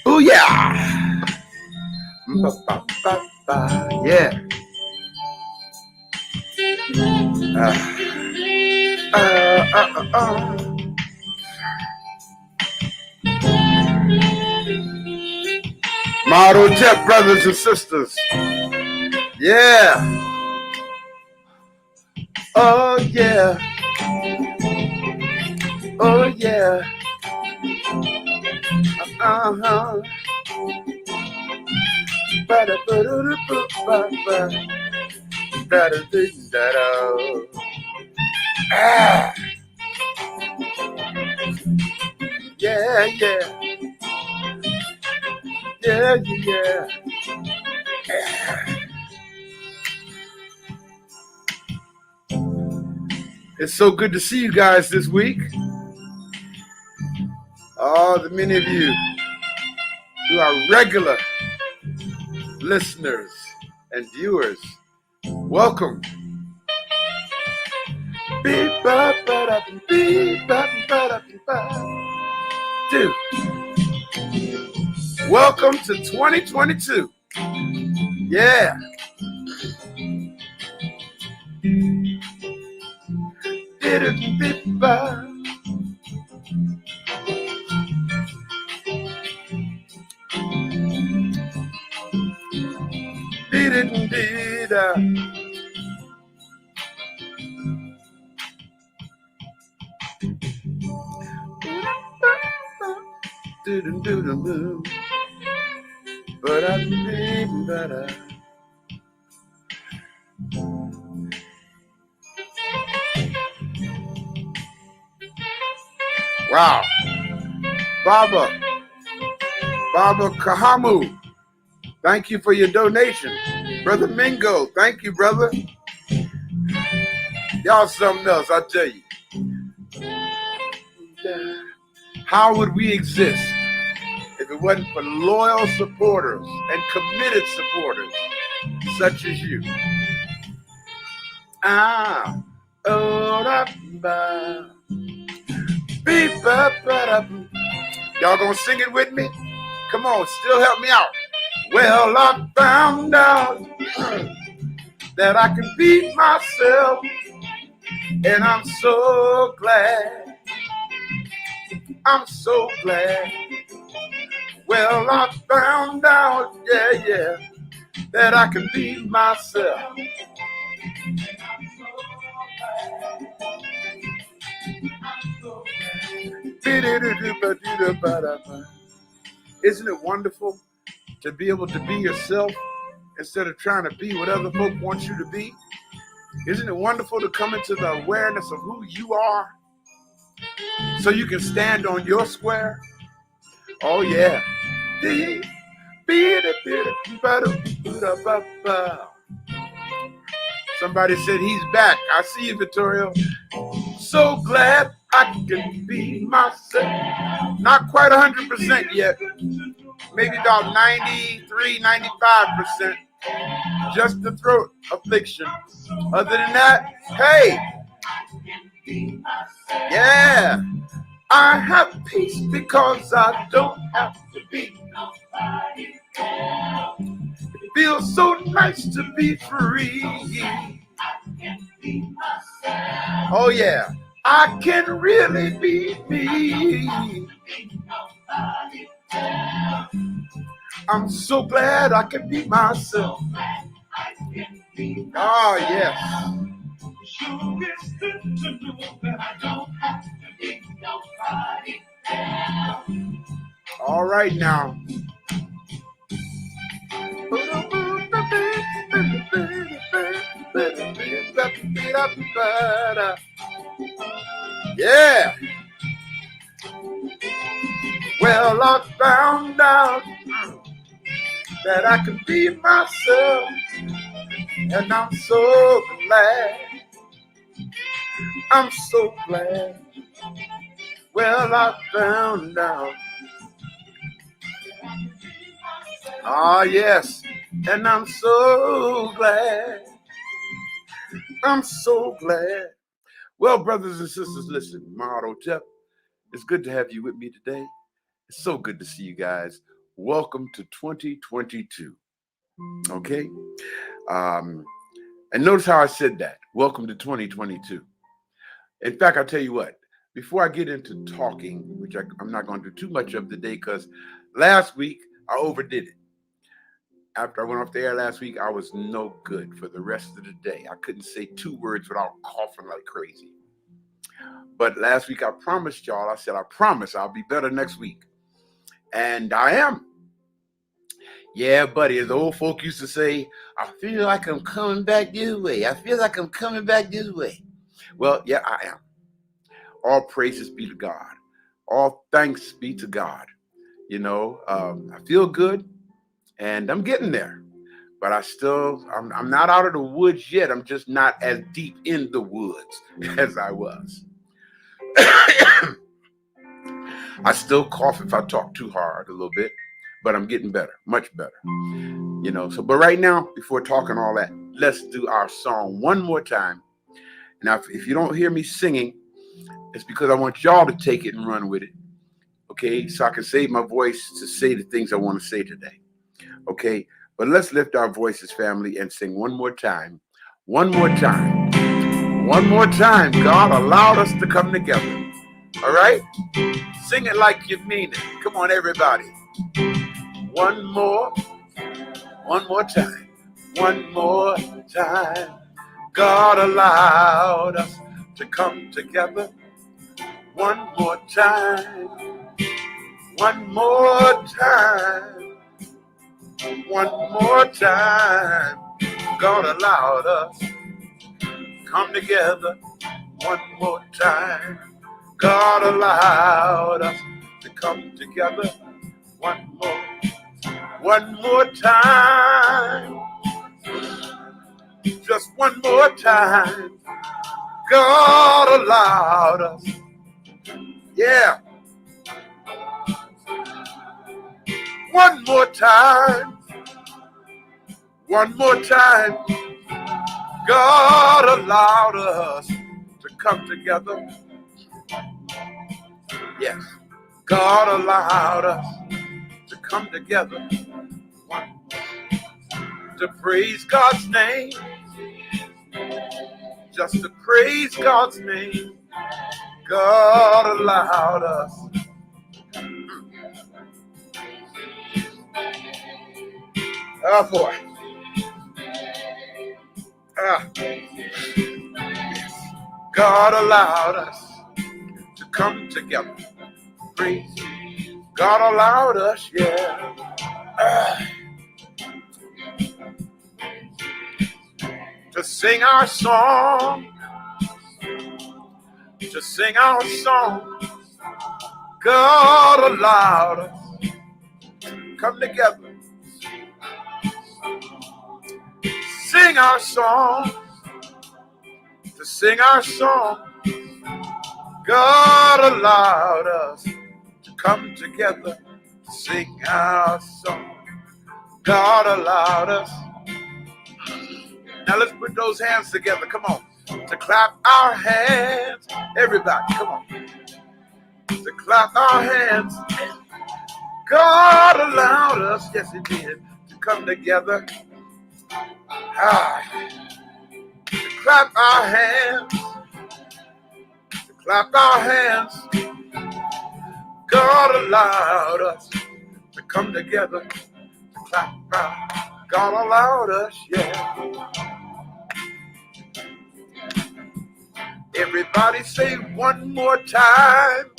Oh yeah. Yeah. Model Jet brothers and sisters. Yeah. Oh yeah. Oh yeah. Uh-huh. Ah. Yeah, yeah. Yeah, yeah. It's so good to see you guys this week. Oh, the many of you who are regular listeners and viewers, welcome. Dude, welcome to 2022. Yeah. Wow. Baba Kahamu, thank you for your donation. Brother Mingo, thank you, brother. Y'all something else, I tell you. How would we exist if it wasn't for loyal supporters and committed supporters such as you? Y'all gonna sing it with me? Come on, still help me out. Well, I found out that I can beat myself, and I'm so glad. I'm so glad. Well, I found out, yeah, that I can beat myself. Isn't it wonderful to be able to be yourself instead of trying to be what other folk want you to be? Isn't it wonderful to come into the awareness of who you are so you can stand on your square? Oh, yeah. Somebody said he's back. I see you, Vittorio. So glad I can be myself. Not quite 100% yet. Maybe about 93, 95%. Just the throat affliction. Other than that, hey. Yeah. I have peace because I don't have to be nobody else. It feels so nice to be free. Oh yeah, I can really be me. I'm so glad I can be myself. Oh yes. Sure it's good to know that I don't have to be nobody else. All right now. Yeah. Well, I found out that I can be myself, and I'm so glad. I'm so glad. Well, I found out. Ah, yes. And I'm so glad. I'm so glad. Well, brothers and sisters, listen, Motto Jeff, it's good to have you with me today. It's so good to see you guys. Welcome to 2022. Okay? And notice how I said that. Welcome to 2022. In fact, I'll tell you what, before I get into talking, which I'm not going to do too much of today because last week I overdid it. After I went off the air last week, I was no good for the rest of the day. I couldn't say 2 words without coughing like crazy. But last week I promised y'all, I said, I promise I'll be better next week. And I am. Yeah, buddy, as the old folk used to say, I feel like I'm coming back this way. I feel like I'm coming back this way. Well, yeah, I am. All praises be to God. All thanks be to God. You know, I feel good and I'm getting there. But I'm not out of the woods yet. I'm just not as deep in the woods as I was. I still cough if I talk too hard a little bit, but I'm getting better, much better. You know, so, but right now, before talking all that, let's do our song one more time. Now, if you don't hear me singing, it's because I want y'all to take it and run with it. Okay, so I can save my voice to say the things I want to say today. Okay, but let's lift our voices, family, and sing one more time. One more time. One more time. God allowed us to come together. All right? Sing it like you mean it. Come on, everybody. One more time. One more time. God allowed us to come together. One more time. One more time. One more time. God allowed us to come together. One more time. God allowed us to come together. One more time. Just one more time. God allowed us. Yeah. One more time. One more time. God allowed us to come together. Yes. God allowed us to come together. To praise God's name. Just to praise God's name. God allowed us. Oh boy. Yes. God allowed us to come together. Praise. God allowed us, yeah. To sing our song. To sing our song. God allowed us to come together. Sing our song. To sing our song. God allowed us to come together to sing our song. God allowed us. Now let's put those hands together. Come on. To clap our hands. Everybody, come on. To clap our hands. God allowed us, yes he did, to come together. To clap our hands. To clap our hands. God allowed us to come together. To clap our. God allowed us, yeah. Everybody say one more time.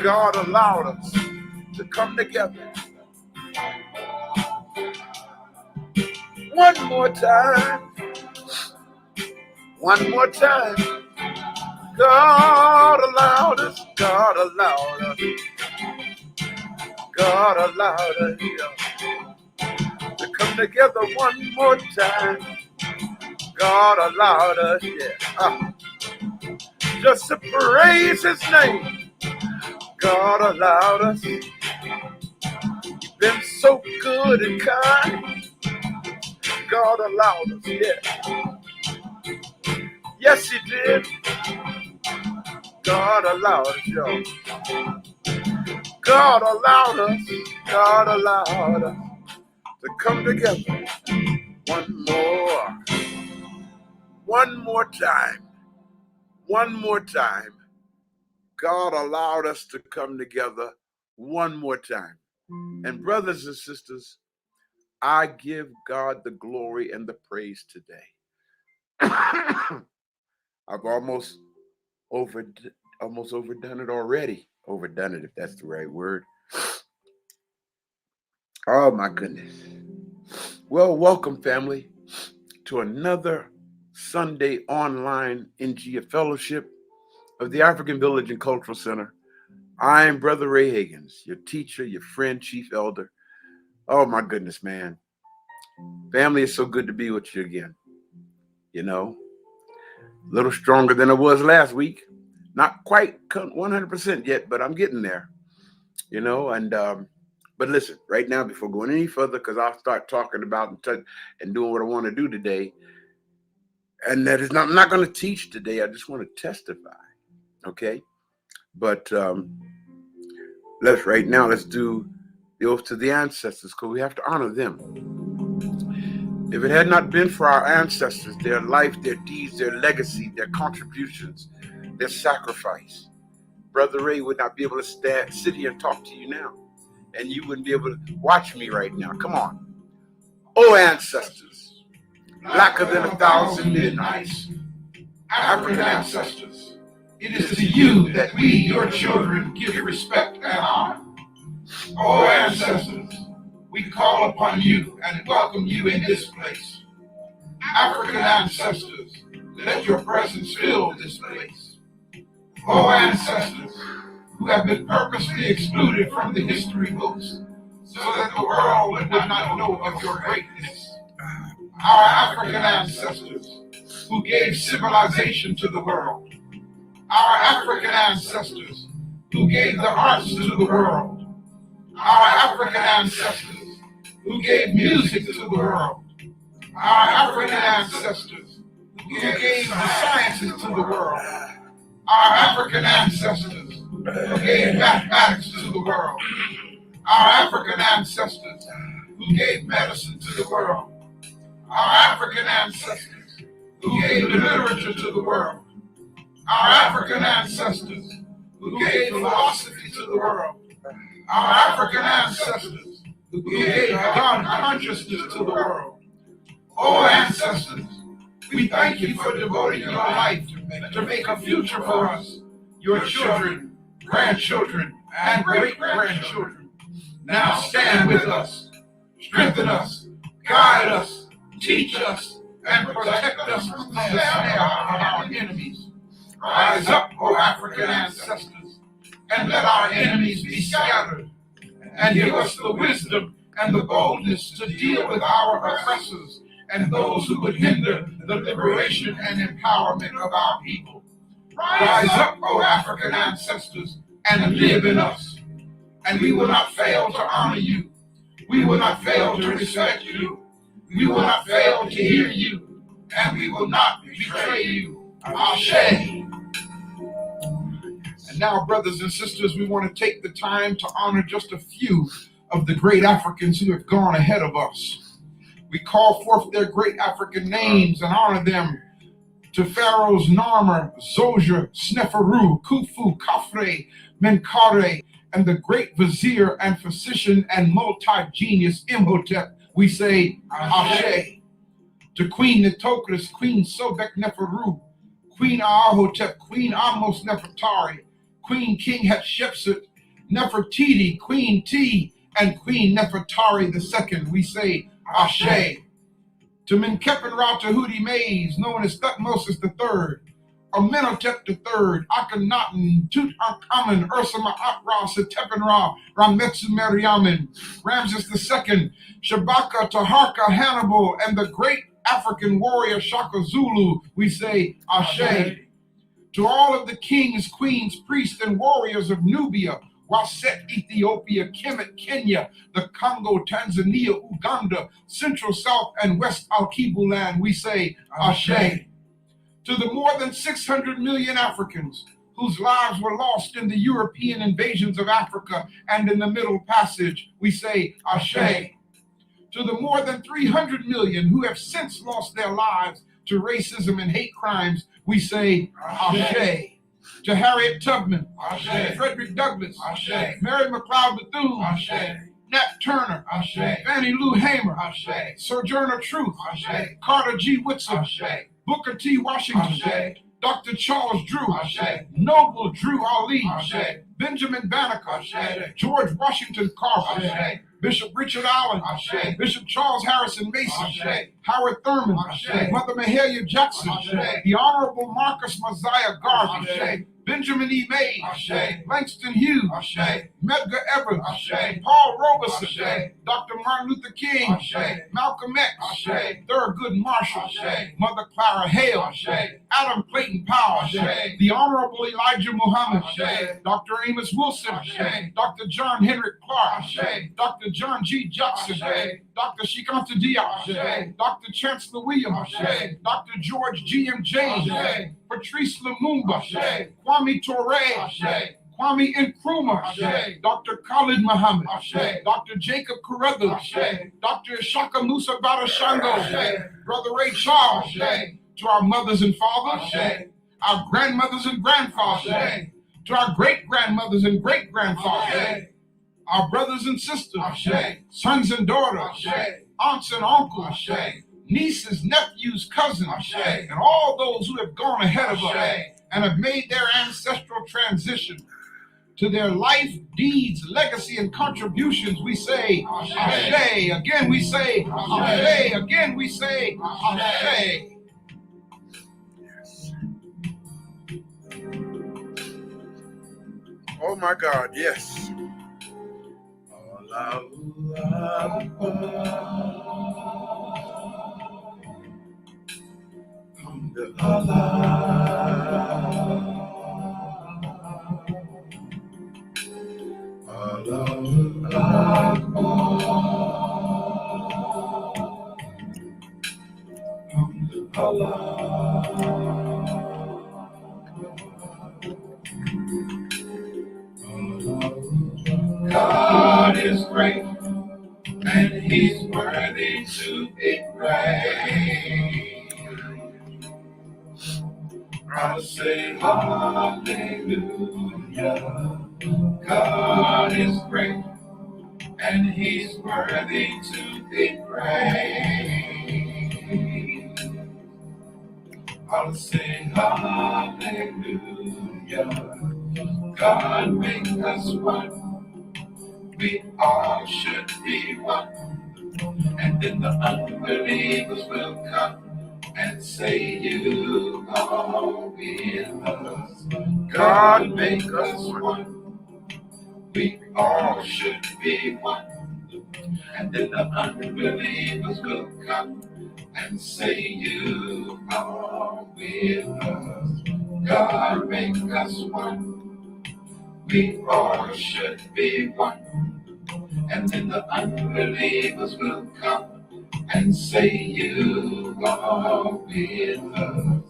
God allowed us to come together. One more time. One more time. God allowed us. God allowed us. God allowed us, yeah, to come together one more time. God allowed us, yeah, just to praise His name. God allowed us. He's been so good and kind. God allowed us, yeah. Yes, He did. God allowed us, y'all. God allowed us. God allowed us to come together one more time. One more time. God allowed us to come together one more time. And brothers and sisters, I give God the glory and the praise today. I've almost overdone it already. Overdone it, if that's the right word. Oh my goodness. Well, welcome, family, to another Sunday online Njia fellowship of the African Village and Cultural Center. I'm Brother Ray Hagins, your teacher, your friend, chief elder. Oh my goodness, man. Family, it's so good to be with you again. You know, a little stronger than I was last week. Not quite 100% yet, but I'm getting there. You know, and but listen, right now, before going any further, because I'll start talking about and doing what I want to do today. And that is not, I'm not going to teach today. I just want to testify. Okay. But let's do the oath to the ancestors, because we have to honor them. If it had not been for our ancestors, their life, their deeds, their legacy, their contributions, their sacrifice, Brother Ray would not be able to sit here and talk to you now. And you wouldn't be able to watch me right now. Come on. Oh, ancestors, blacker than 1,000 midnights, African ancestors, it is to you that we, your children, give respect and honor. Oh, ancestors, we call upon you and welcome you in this place. African ancestors, let your presence fill this place. Oh, ancestors, who have been purposely excluded from the history books so that the world would not know of your greatness. Our African ancestors, who gave civilization to the world. Our African ancestors, who gave the arts to the world. Our African ancestors, who gave music to the world. Our African ancestors, who gave the sciences to the world. Our African ancestors, who gave mathematics to the world. Our African ancestors, who gave medicine to the world. Our African ancestors, who gave literature to the world. Our African ancestors, who gave philosophy to the world. Our African ancestors, who gave God consciousness to the world. Oh, ancestors, we thank you for devoting your life to make a future for us, your children, grandchildren, and great-grandchildren. Now stand with us, strengthen us, guide us, teach us, and protect us from the snare of our enemies. Rise up, O African ancestors, and let our enemies be scattered, and give us the wisdom and the boldness to deal with our oppressors and those who would hinder the liberation and empowerment of our people. Rise up, O African ancestors, and live in us, and we will not fail to honor you. We will not fail to respect you. We will not fail to hear you, and we will not betray you. Ashe. And now, brothers and sisters, we want to take the time to honor just a few of the great Africans who have gone ahead of us. We call forth their great African names and honor them to Pharaohs Narmer, Zoja, Sneferu, Khufu, Khafre, Menkaure, and the great vizier and physician and multi-genius Imhotep. We say Ashe. To Queen Nitocris, Queen Sobek Neferu, Queen Ahotep, Queen Amos Nefertari, Queen King Hatshepsut, Nefertiti, Queen T, and Queen Nefertari II, we say Ashe. to Menkapen Tahuti Mays, known as Thutmosis III, Amenhotep III, Akhenaten, Tutankhamun, Ursama Atra, Setepenra, Rametsu Meriamen, Ramses II, Shabaka, Taharka, Hannibal, and the great African warrior Shaka Zulu, we say Ashe. To all of the kings, queens, priests, and warriors of Nubia, Waset, Ethiopia, Kemet, Kenya, the Congo, Tanzania, Uganda, Central, South, and West Al-Kibu land, we say Ashe. To the more than 600 million Africans whose lives were lost in the European invasions of Africa and in the Middle Passage, we say Ashe. To the more than 300 million who have since lost their lives to racism and hate crimes, we say Ashe. To Harriet Tubman, Ashe. Frederick Douglass, Ashe. Mary McLeod Bethune, Ashe. Nat Turner, Ashe. Fannie Lou Hamer, Ashe. Sojourner Truth, Ashe. Carter G. Woodson, Ashe. Booker T. Washington, Ashe. Dr. Charles Drew, Ashe. Noble Drew Ali, Ashe. Benjamin Banneker, Ashe. George Washington Carver, Ashe. Bishop Richard Allen, Ashe. Bishop Charles Harrison Mason, Ashe. Howard Thurman, Ashe. Mother Mahalia Jackson, Ashe. The Honorable Marcus Mosiah Garvey, Ashe. Benjamin E. Mays, Ashe. Langston Hughes, Ashe. Medgar Evers, Ashe. Paul Robeson, Ashe. Dr. Martin Luther King, Ashe. Malcolm X, Ashe. Thurgood Marshall, Ashe. Mother Clara Hale, Ashe. Adam Clayton Powell, Ashe. The Honorable Elijah Muhammad, Ashe. Dr. Amos Wilson, Ashe. Dr. John Henrik Clark, Ashe. Dr. John G. Jackson, Ashe. Dr. Shikanta Diop, Ashe. Dr. Chancellor Williams, Ashe. Dr. George G. M. James, Ashe. Patrice Lumumba, Ashe. Kwame Ture, Ashe. Kwame Nkrumah, Ashe. Dr. Khalid Muhammad, Ashe. Dr. Jacob Carruthers, Ashe. Dr. Ishaka Musa Badashango, Ashe. Brother Ray Charles, Ashe. To our mothers and fathers, Ashe. Our grandmothers and grandfathers, Ashe. To our great-grandmothers and great-grandfathers, Ashe. Our brothers and sisters, Ashe. Sons and daughters, Ashe. Aunts and uncles, Ashe. Nieces, nephews, cousins, Ashe. And all those who have gone ahead of us and have made their ancestral transition to their life, deeds, legacy, and contributions, we say Ashe. Again we say Ashe. Again we say Ashe. Oh my God, yes. God is great, and He's worthy to be praised. I'll say hallelujah. God is great, and He's worthy to be praised. I'll say hallelujah. God make us one. We all should be one. And then the unbelievers will come and say, you are with us. God make us one. We all should be one. And then the unbelievers will come and say, you are with us. God make us one. We all should be one. And then the unbelievers will come and say, you are with us.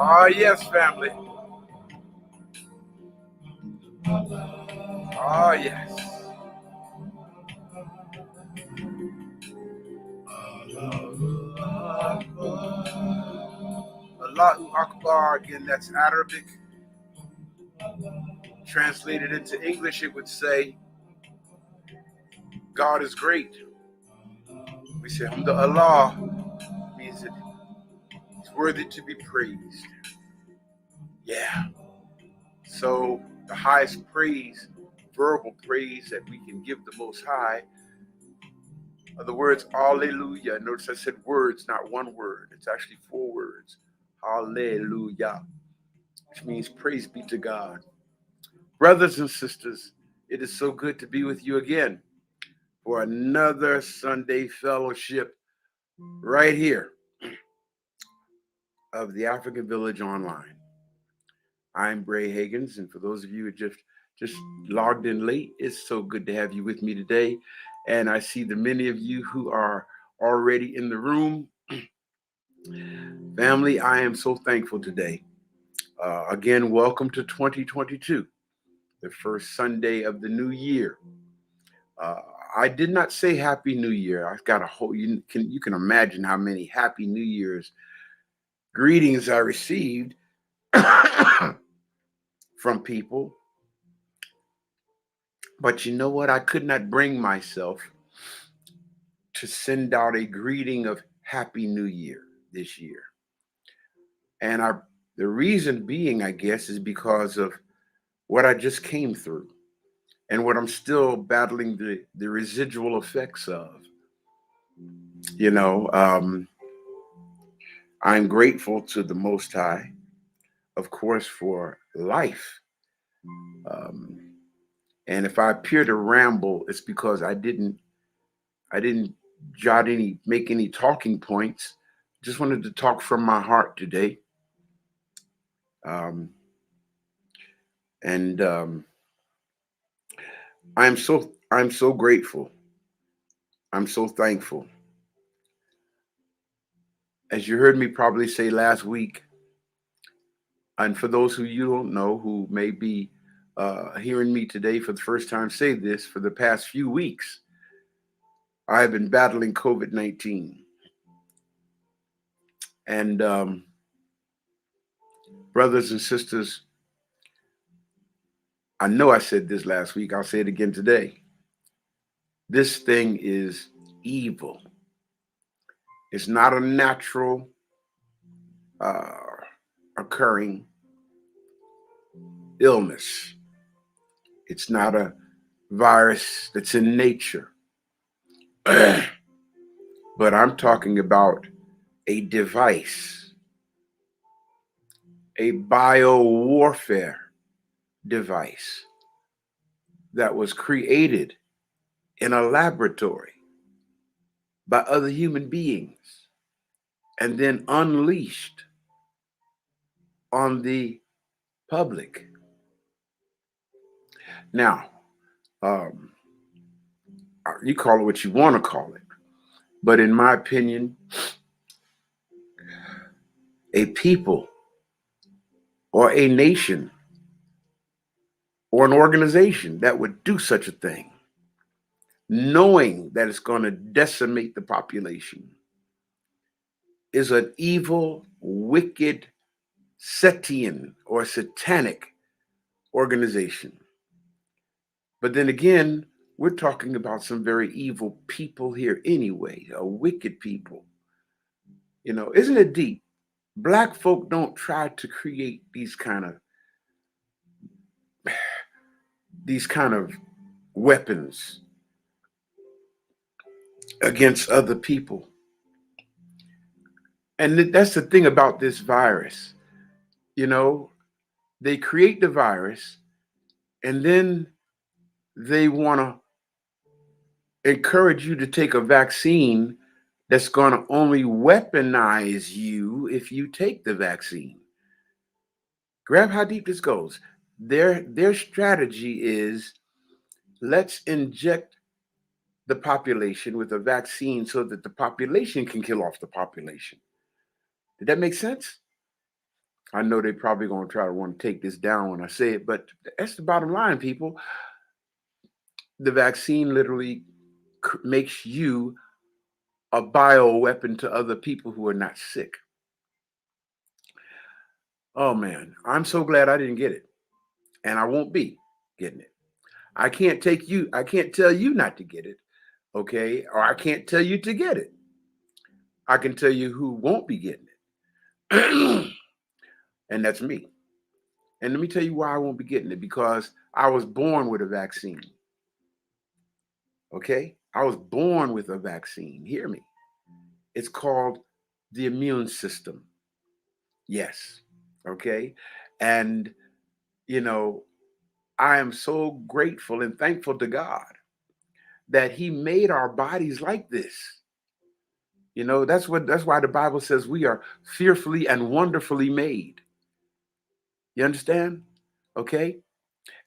Oh, yes, family. Oh, yes. Allahu Akbar, again, that's Arabic. Translated into English, it would say, God is great. We say, Allah means that He's worthy to be praised. Yeah. So the highest praise, verbal praise that we can give the Most High, The words hallelujah. Notice I said words, not one word. It's actually 4 words. Hallelujah, which means praise be to God. Brothers and sisters, it is so good to be with you again for another Sunday fellowship right here of the African Village Online. I'm Bray Hagins, and for those of you who just logged in late, it's so good to have you with me today. And I see the many of you who are already in the room. Family, I am so thankful today. Again, welcome to 2022, the first Sunday of the new year. Uh, I did not say Happy New Year. I've got a whole. You can imagine how many Happy New Year's greetings I received from people. But you know what? I could not bring myself to send out a greeting of Happy New Year this year. And the reason being, I guess, is because of what I just came through and what I'm still battling the residual effects of. You know, I'm grateful to the Most High, of course, for life. Um, and if I appear to ramble, it's because I didn't make any talking points. Just wanted to talk from my heart today. Um, and I'm so grateful. I'm so thankful. As you heard me probably say last week, and for those who you don't know who may be hearing me today for the first time say this, for the past few weeks, I have been battling COVID-19. And brothers and sisters, I know I said this last week. I'll say it again today. This thing is evil. It's not a natural uh, occurring illness. It's not a virus that's in nature. But I'm talking about a device, a biowarfare device that was created in a laboratory by other human beings and then unleashed on the public. Now, um, you call it what you want to call it, but in my opinion, a people or a nation or an organization that would do such a thing, knowing that it's going to decimate the population, is an evil, wicked, Setian or satanic organization. But then again, we're talking about some very evil people here anyway, a wicked people. You know, isn't it deep? Black folk don't try to create these kind of weapons against other people. And that's the thing about this virus. You know, they create the virus and then they want to encourage you to take a vaccine that's going to only weaponize you if you take the vaccine. Grab how deep this goes. Their strategy is, let's inject the population with a vaccine so that the population can kill off the population. Did that make sense? I know they're probably going to try to want to take this down when I say it, but that's the bottom line, people. The vaccine literally makes you a bioweapon to other people who are not sick. Oh man, I'm so glad I didn't get it. And I won't be getting it. I can't tell you not to get it, okay? Or I can't tell you to get it. I can tell you who won't be getting it. And that's me. And let me tell you why I won't be getting it, because I was born with a vaccine. Okay? I was born with a vaccine. Hear me. It's called the immune system. Yes. Okay? And, you know, I am so grateful and thankful to God that He made our bodies like this. That's why the Bible says we are fearfully and wonderfully made. You understand? Okay?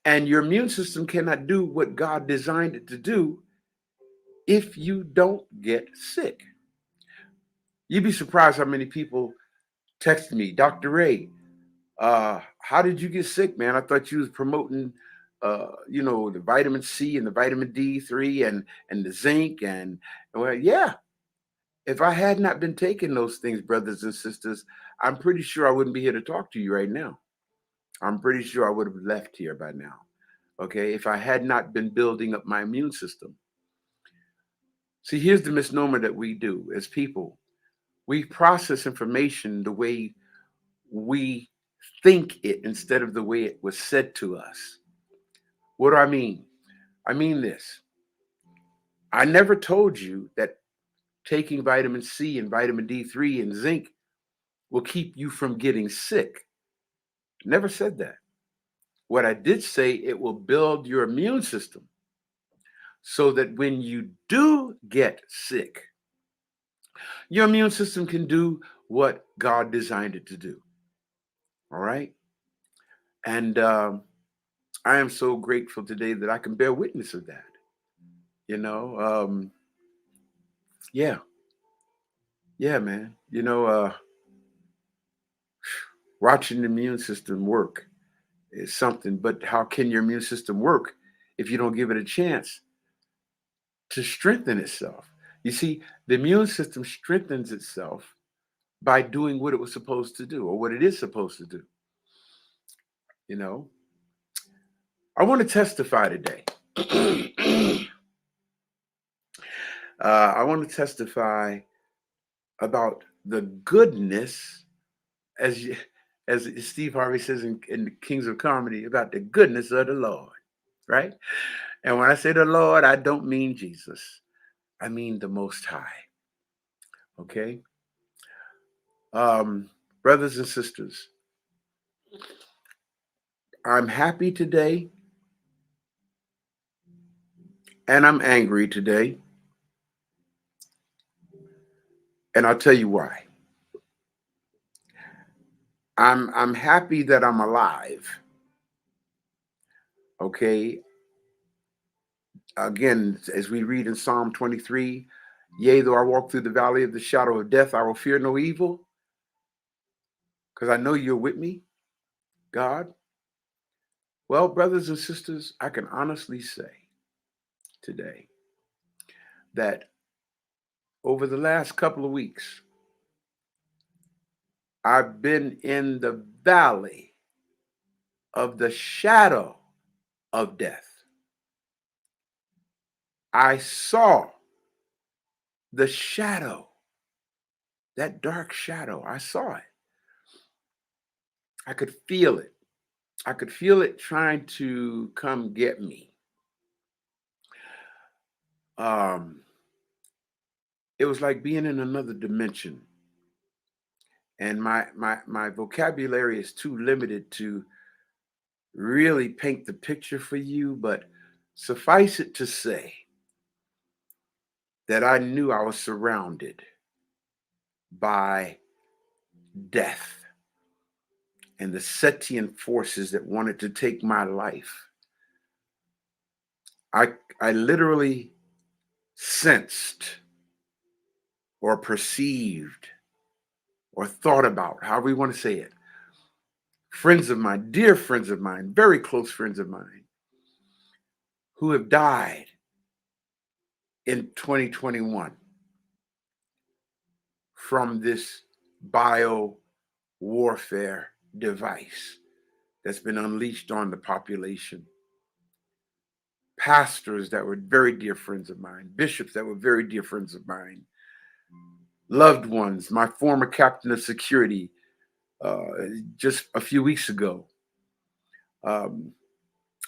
And your immune system cannot do what God designed it to do if you don't get sick. You'd be surprised how many people text me, Dr. Ray, how did you get sick, man? I thought you was promoting the vitamin C and the vitamin D3 and the zinc and well, yeah. If I had not been taking those things, brothers and sisters, I'm pretty sure I wouldn't be here to talk to you right now. I'm pretty sure I would have left here by now. Okay, if I had not been building up my immune system. See, here's the misnomer that we do as people. We process information the way we think it instead of the way it was said to us. What do I mean? I mean this. I never told you that taking vitamin C and vitamin D3 and zinc will keep you from getting sick. Never said that. What I did say, it will build your immune system so that when you do get sick, your immune system can do what God designed it to do. All right. And I am so grateful today that I can bear witness of that. You know, yeah, yeah, man. Watching the immune system work is something, but how can your immune system work if you don't give it a chance to strengthen itself? You see, the immune system strengthens itself by doing what it was supposed to do or what it is supposed to do. You know, I want to testify today. I want to testify about the goodness, as as Steve Harvey says in the Kings of Comedy, about the goodness of the Lord, right? And when I say the Lord, I don't mean Jesus. I mean the Most High. Okay, um, brothers and sisters, I'm happy today, and I'm angry today, and I'll tell you why. I'm happy that I'm alive. Okay, again, as we read in Psalm 23, yea, though I walk through the valley of the shadow of death, I will fear no evil, because I know you're with me, God. Well, brothers and sisters, I can honestly say today that over the last couple of weeks, I've been in the valley of the shadow of death. I saw the shadow, that dark shadow. I saw it. I could feel it. I could feel it trying to come get me. Um, it was like being in another dimension. And my vocabulary is too limited to really paint the picture for you, but suffice it to say that I knew I was surrounded by death and the Setian forces that wanted to take my life. I literally sensed or perceived or thought about, however we want to say it, friends of mine, dear friends of mine, very close friends of mine, who have died in 2021 from this bio warfare device that's been unleashed on the population. Pastors that were very dear friends of mine, bishops that were very dear friends of mine, loved ones, my former captain of security uh, just a few weeks ago. Um,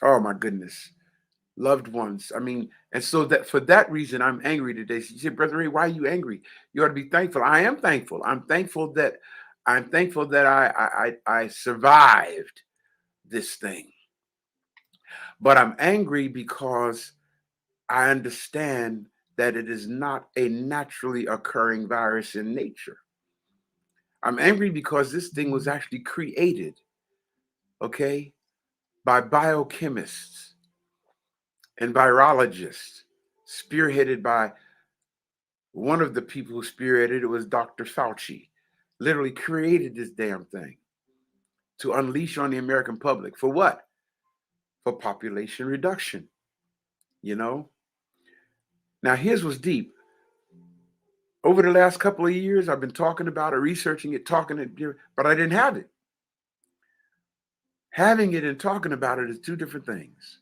oh my goodness. loved ones. I mean, and so that for that reason, I'm angry today. She said, Brother Ray, why are you angry? You ought to be thankful. I am thankful. I'm thankful that I survived this thing. But I'm angry because I understand that it is not a naturally occurring virus in nature. I'm angry because this thing was actually created, okay, by biochemists and virologists, spearheaded by one of the people who spearheaded it was Dr. Fauci, literally created this damn thing to unleash on the American public. For what? For population reduction, you know? Now, here's what's deep. Over the last couple of years, I've been talking about it, researching it, talking it, but I didn't have it. Having it and talking about it is two different things.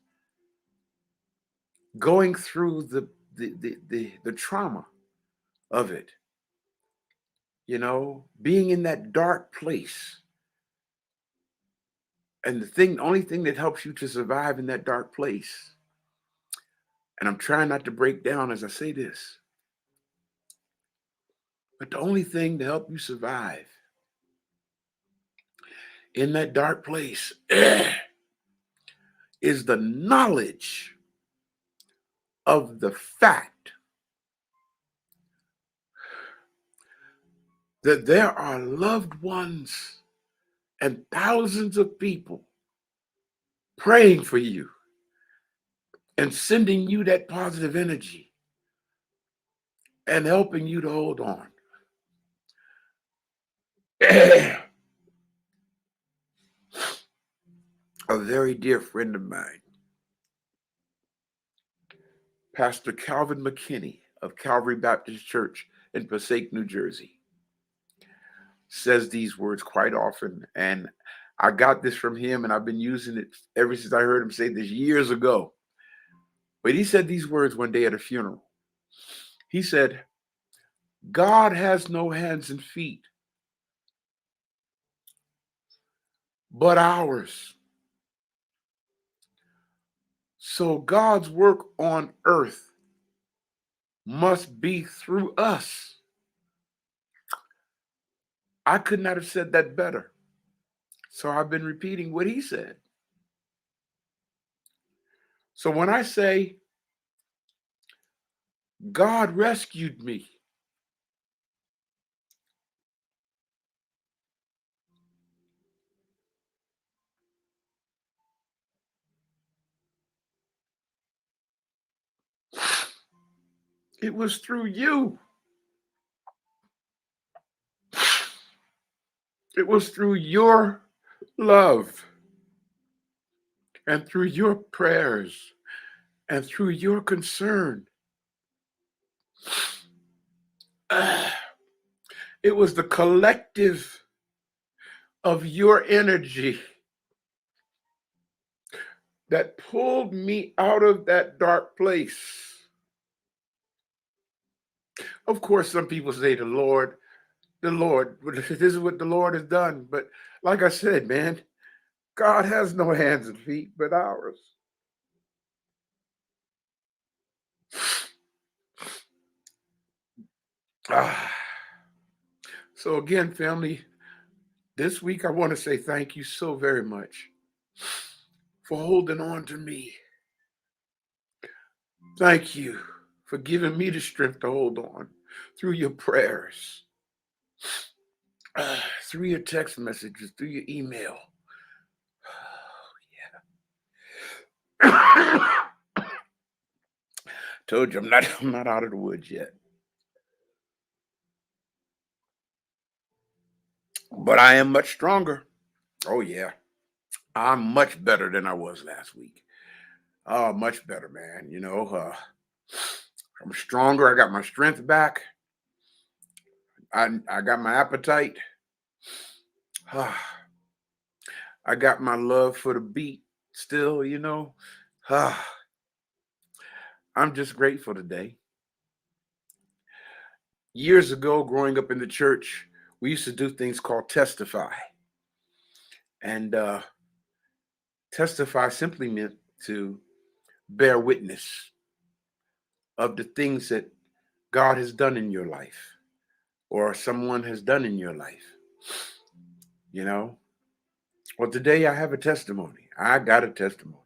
Going through the trauma of it, being in that dark place. And only thing that helps you to survive in that dark place, and I'm trying not to break down as I say this, but the only thing to help you survive in that dark place is the knowledge of the fact that there are loved ones and thousands of people praying for you and sending you that positive energy and helping you to hold on. A very dear friend of mine, Pastor Calvin McKinney of Calvary Baptist Church in Passaic, New Jersey, says these words quite often. And I got this from him, and I've been using it ever since I heard him say this years ago. But he said these words one day at a funeral. He said, God has no hands and feet but ours. So God's work on earth must be through us. I could not have said that better. So I've been repeating what he said. So when I say God rescued me, it was through you. It was through your love and through your prayers and through your concern. It was the collective of your energy that pulled me out of that dark place. Of course, some people say the Lord, this is what the Lord has done. But like I said, man, God has no hands and feet but ours. So again, family, this week I want to say thank you so very much for holding on to me. Thank you for giving me the strength to hold on through your prayers, through your text messages, through your email. Yeah. Told you I'm not out of the woods yet. But I am much stronger. Oh yeah. I'm much better than I was last week. Oh, much better, man. I'm stronger. I got my strength back. I got my appetite. I got my love for the beat still, I'm just grateful today. Years ago, growing up in the church, we used to do things called testify. And testify simply meant to bear witness of the things that God has done in your life or someone has done in your life. You know, well, today I have a testimony. I got a testimony.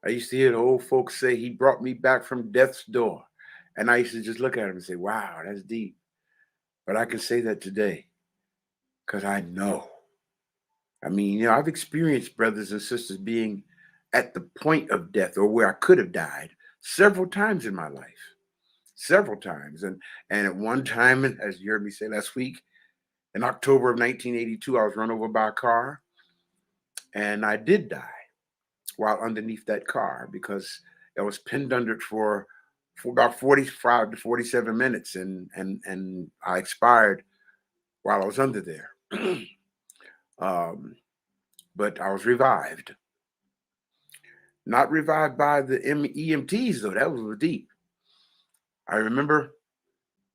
I used to hear the old folks say, he brought me back from death's door. And I used to just look at him and say, wow, that's deep. But I can say that today because I know. I mean, I've experienced brothers and sisters being at the point of death or where I could have died several times in my life, several times. And at one time, as you heard me say last week, in October of 1982, I was run over by a car and I did die while underneath that car because I was pinned under it for about 45 to 47 minutes and I expired while I was under there. But I was revived. Not revived by the EMTs, though. That was deep. I remember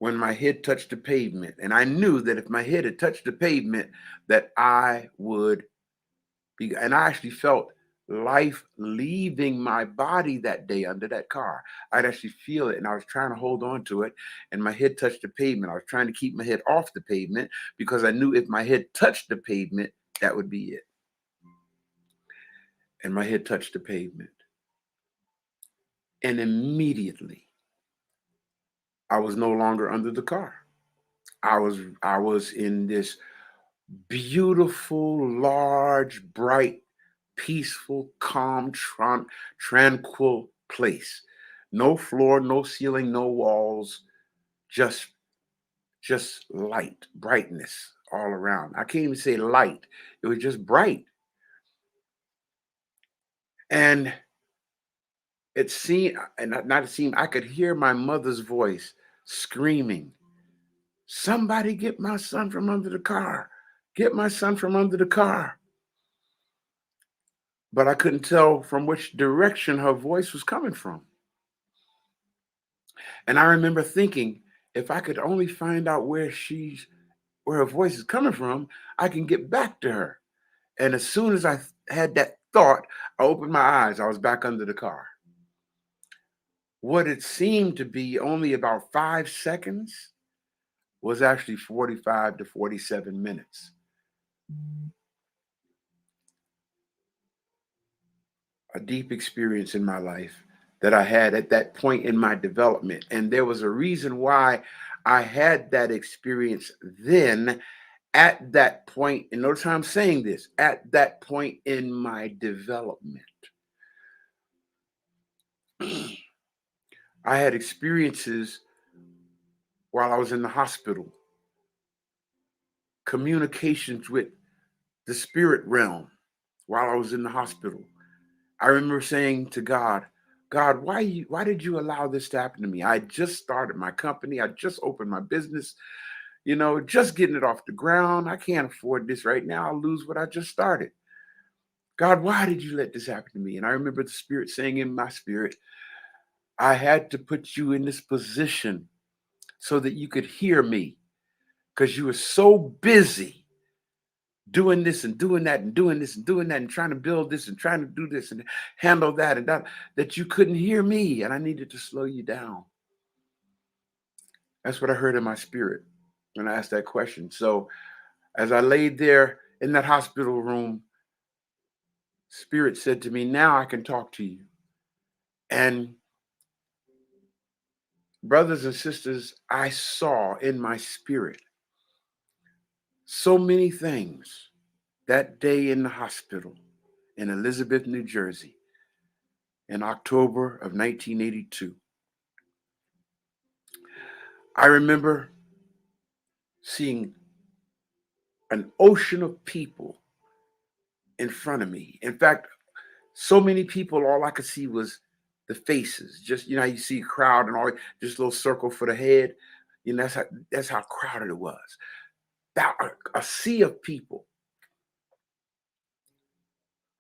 when my head touched the pavement, and I knew that if my head had touched the pavement, that I would be, and I actually felt life leaving my body that day under that car. I'd actually feel it, and I was trying to hold on to it, and my head touched the pavement. I was trying to keep my head off the pavement because I knew if my head touched the pavement, that would be it. And my head touched the pavement. And immediately, I was no longer under the car. I was in this beautiful, large, bright, peaceful, calm, tranquil place. No floor, no ceiling, no walls, just light, brightness all around. I can't even say light. It was just bright. And it seemed, and not it seemed, I could hear my mother's voice screaming, somebody get my son from under the car. Get my son from under the car. But I couldn't tell from which direction her voice was coming from. And I remember thinking, if I could only find out where her voice is coming from, I can get back to her. And as soon as I had that thought, I opened my eyes. I was back under the car. What it seemed to be only about 5 seconds was actually 45 to 47 minutes. A deep experience in my life that I had at that point in my development. And there was a reason why I had that experience then at that point. And notice how I'm saying this, at that point in my development. I had experiences while I was in the hospital, communications with the spirit realm while I was in the hospital. I remember saying to God, why did you allow this to happen to me? I just started my company. I just opened my business, just getting it off the ground. I can't afford this right now. I'll lose what I just started. God, why did you let this happen to me? And I remember the Spirit saying in my spirit, I had to put you in this position so that you could hear me because you were so busy doing this and doing that and doing this and doing that and trying to build this and trying to do this and handle that and that you couldn't hear me, and I needed to slow you down. That's what I heard in my spirit when I asked that question. So as I laid there in that hospital room, Spirit said to me, now I can talk to you. And brothers and sisters, I saw in my spirit so many things that day in the hospital in Elizabeth, New Jersey, in October of 1982. I remember seeing an ocean of people in front of me. In fact, so many people, all I could see was the faces. Just, how you see a crowd and all, just a little circle for the head. That's how crowded it was. A sea of people.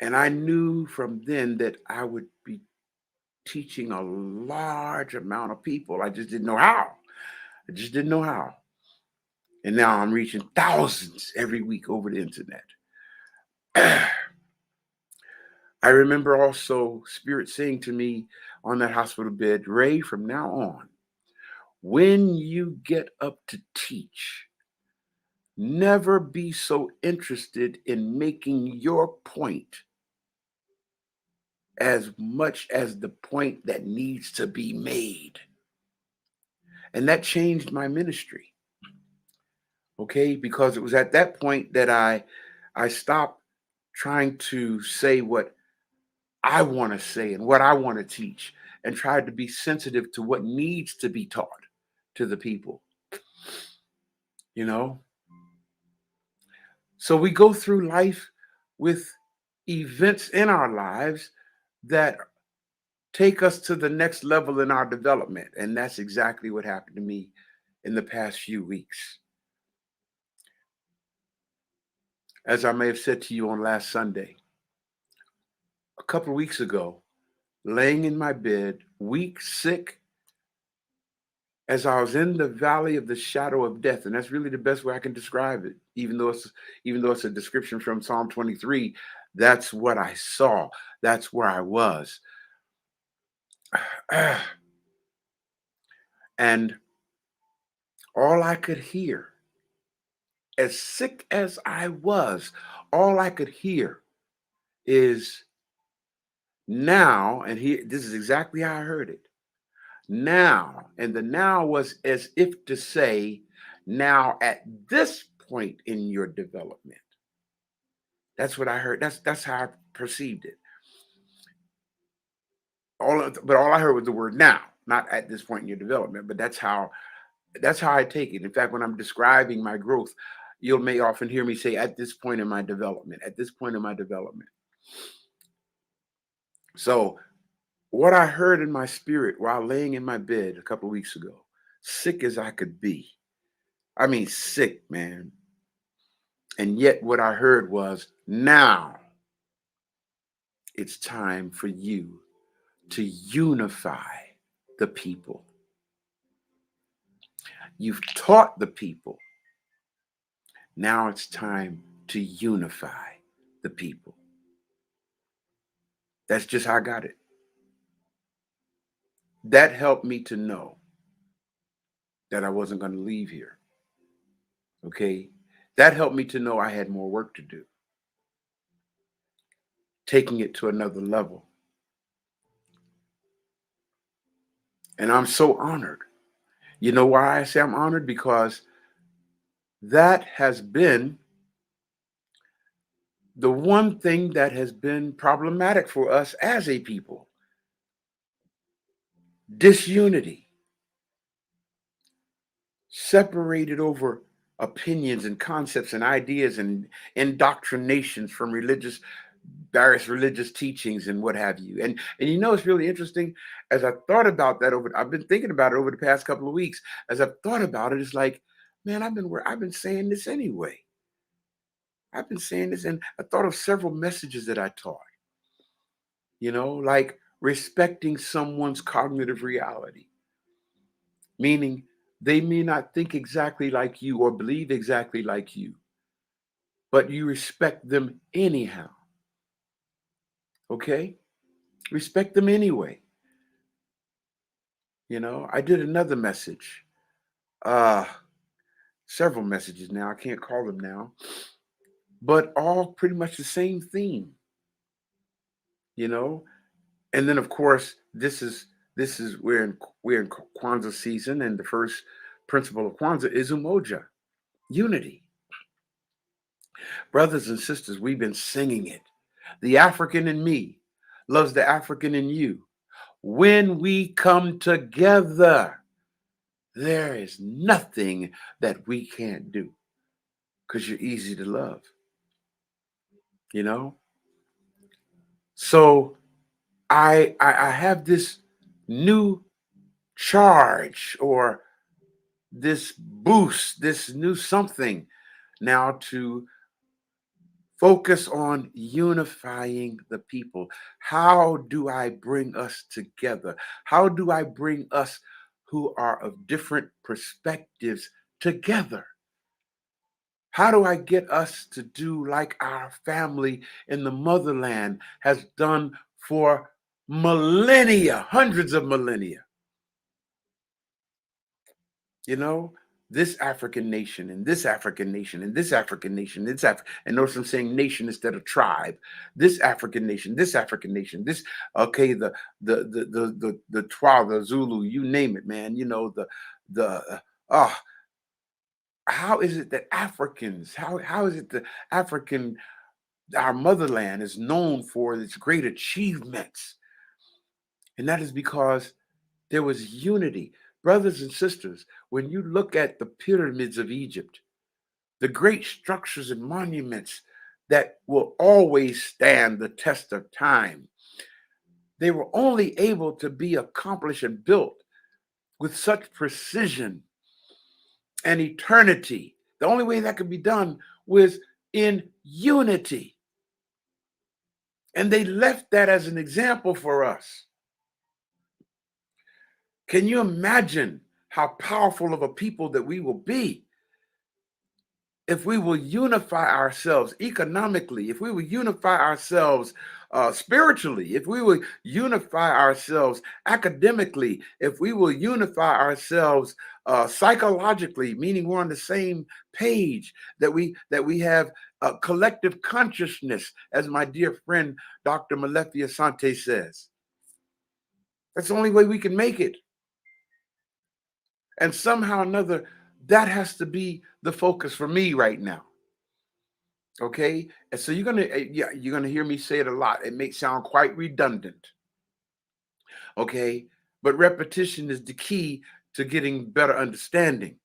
And I knew from then that I would be teaching a large amount of people. I just didn't know how. And now I'm reaching thousands every week over the internet. I I remember also Spirit saying to me on that hospital bed, Ray, from now on, when you get up to teach, never be so interested in making your point as much as the point that needs to be made. And that changed my ministry, okay? Because it was at that point that I stopped trying to say what I want to say and what I want to teach and tried to be sensitive to what needs to be taught to the people, you know? So we go through life with events in our lives that take us to the next level in our development. And that's exactly what happened to me in the past few weeks. As I may have said to you on last Sunday, a couple of weeks ago, laying in my bed, weak, sick, as I was in the valley of the shadow of death, and that's really the best way I can describe it, even though it's a description from Psalm 23, that's what I saw. That's where I was. And all I could hear, as sick as I was, all I could hear is now, and here, this is exactly how I heard it. Now, and the now was as if to say, now at this point in your development. That's what I heard. That's how I perceived it. But all I heard was the word now, not at this point in your development. But that's how I take it. In fact, when I'm describing my growth, you may often hear me say, at this point in my development, at this point in my development. So what I heard in my spirit while laying in my bed a couple of weeks ago, sick as I could be. I mean, sick, man. And yet what I heard was, now it's time for you to unify the people. You've taught the people. Now it's time to unify the people. That's just how I got it. That helped me to know that I wasn't going to leave here. Okay? That helped me to know I had more work to do. Taking it to another level. And I'm so honored. You know why I say I'm honored? Because that has been the one thing that has been problematic for us as a people. Disunity. Separated over opinions and concepts and ideas and indoctrinations from various religious teachings and what have you. And you know, it's really interesting. As I thought about that I've been thinking about it over the past couple of weeks. As I've thought about it, it's like, man, I've been saying this anyway. I've been saying this, and I thought of several messages that I taught. Like respecting someone's cognitive reality, meaning they may not think exactly like you or believe exactly like you, but you respect them anyhow. Okay? Respect them anyway. I did another message. Uh Several messages now. I can't call them now. But all pretty much the same theme, you know? And then of course, this is we're in Kwanzaa season, and the first principle of Kwanzaa is umoja, unity. Brothers and sisters, we've been singing it. The African in me loves the African in you. When we come together, there is nothing that we can't do because you're easy to love, you know? So I have this new charge or this boost, this new something now to focus on unifying the people. How do I bring us together? How do I bring us who are of different perspectives together? How do I get us to do like our family in the motherland has done for millennia, hundreds of millennia? You know, this African nation and this African nation and this African nation, and notice I'm saying nation instead of tribe. This African nation, this African nation, this okay, the Twa, the Zulu, you name it, man. You know, the uh how is it that Africans, how is it that African, our motherland is known for its great achievements? And that is because there was unity. Brothers and sisters, when you look at the pyramids of Egypt, the great structures and monuments that will always stand the test of time, they were only able to be accomplished and built with such precision and eternity. The only way that could be done was in unity. And they left that as an example for us. Can you imagine how powerful of a people that we will be if we will unify ourselves economically, if we will unify ourselves spiritually, if we will unify ourselves academically, if we will unify ourselves psychologically, meaning we're on the same page, that we have a collective consciousness, as my dear friend Dr. Malefia Sante says. That's the only way we can make it. And somehow or another, that has to be the focus for me right now. Okay, and so you're gonna hear me say it a lot. It may sound quite redundant. Okay, but repetition is the key to getting better understanding.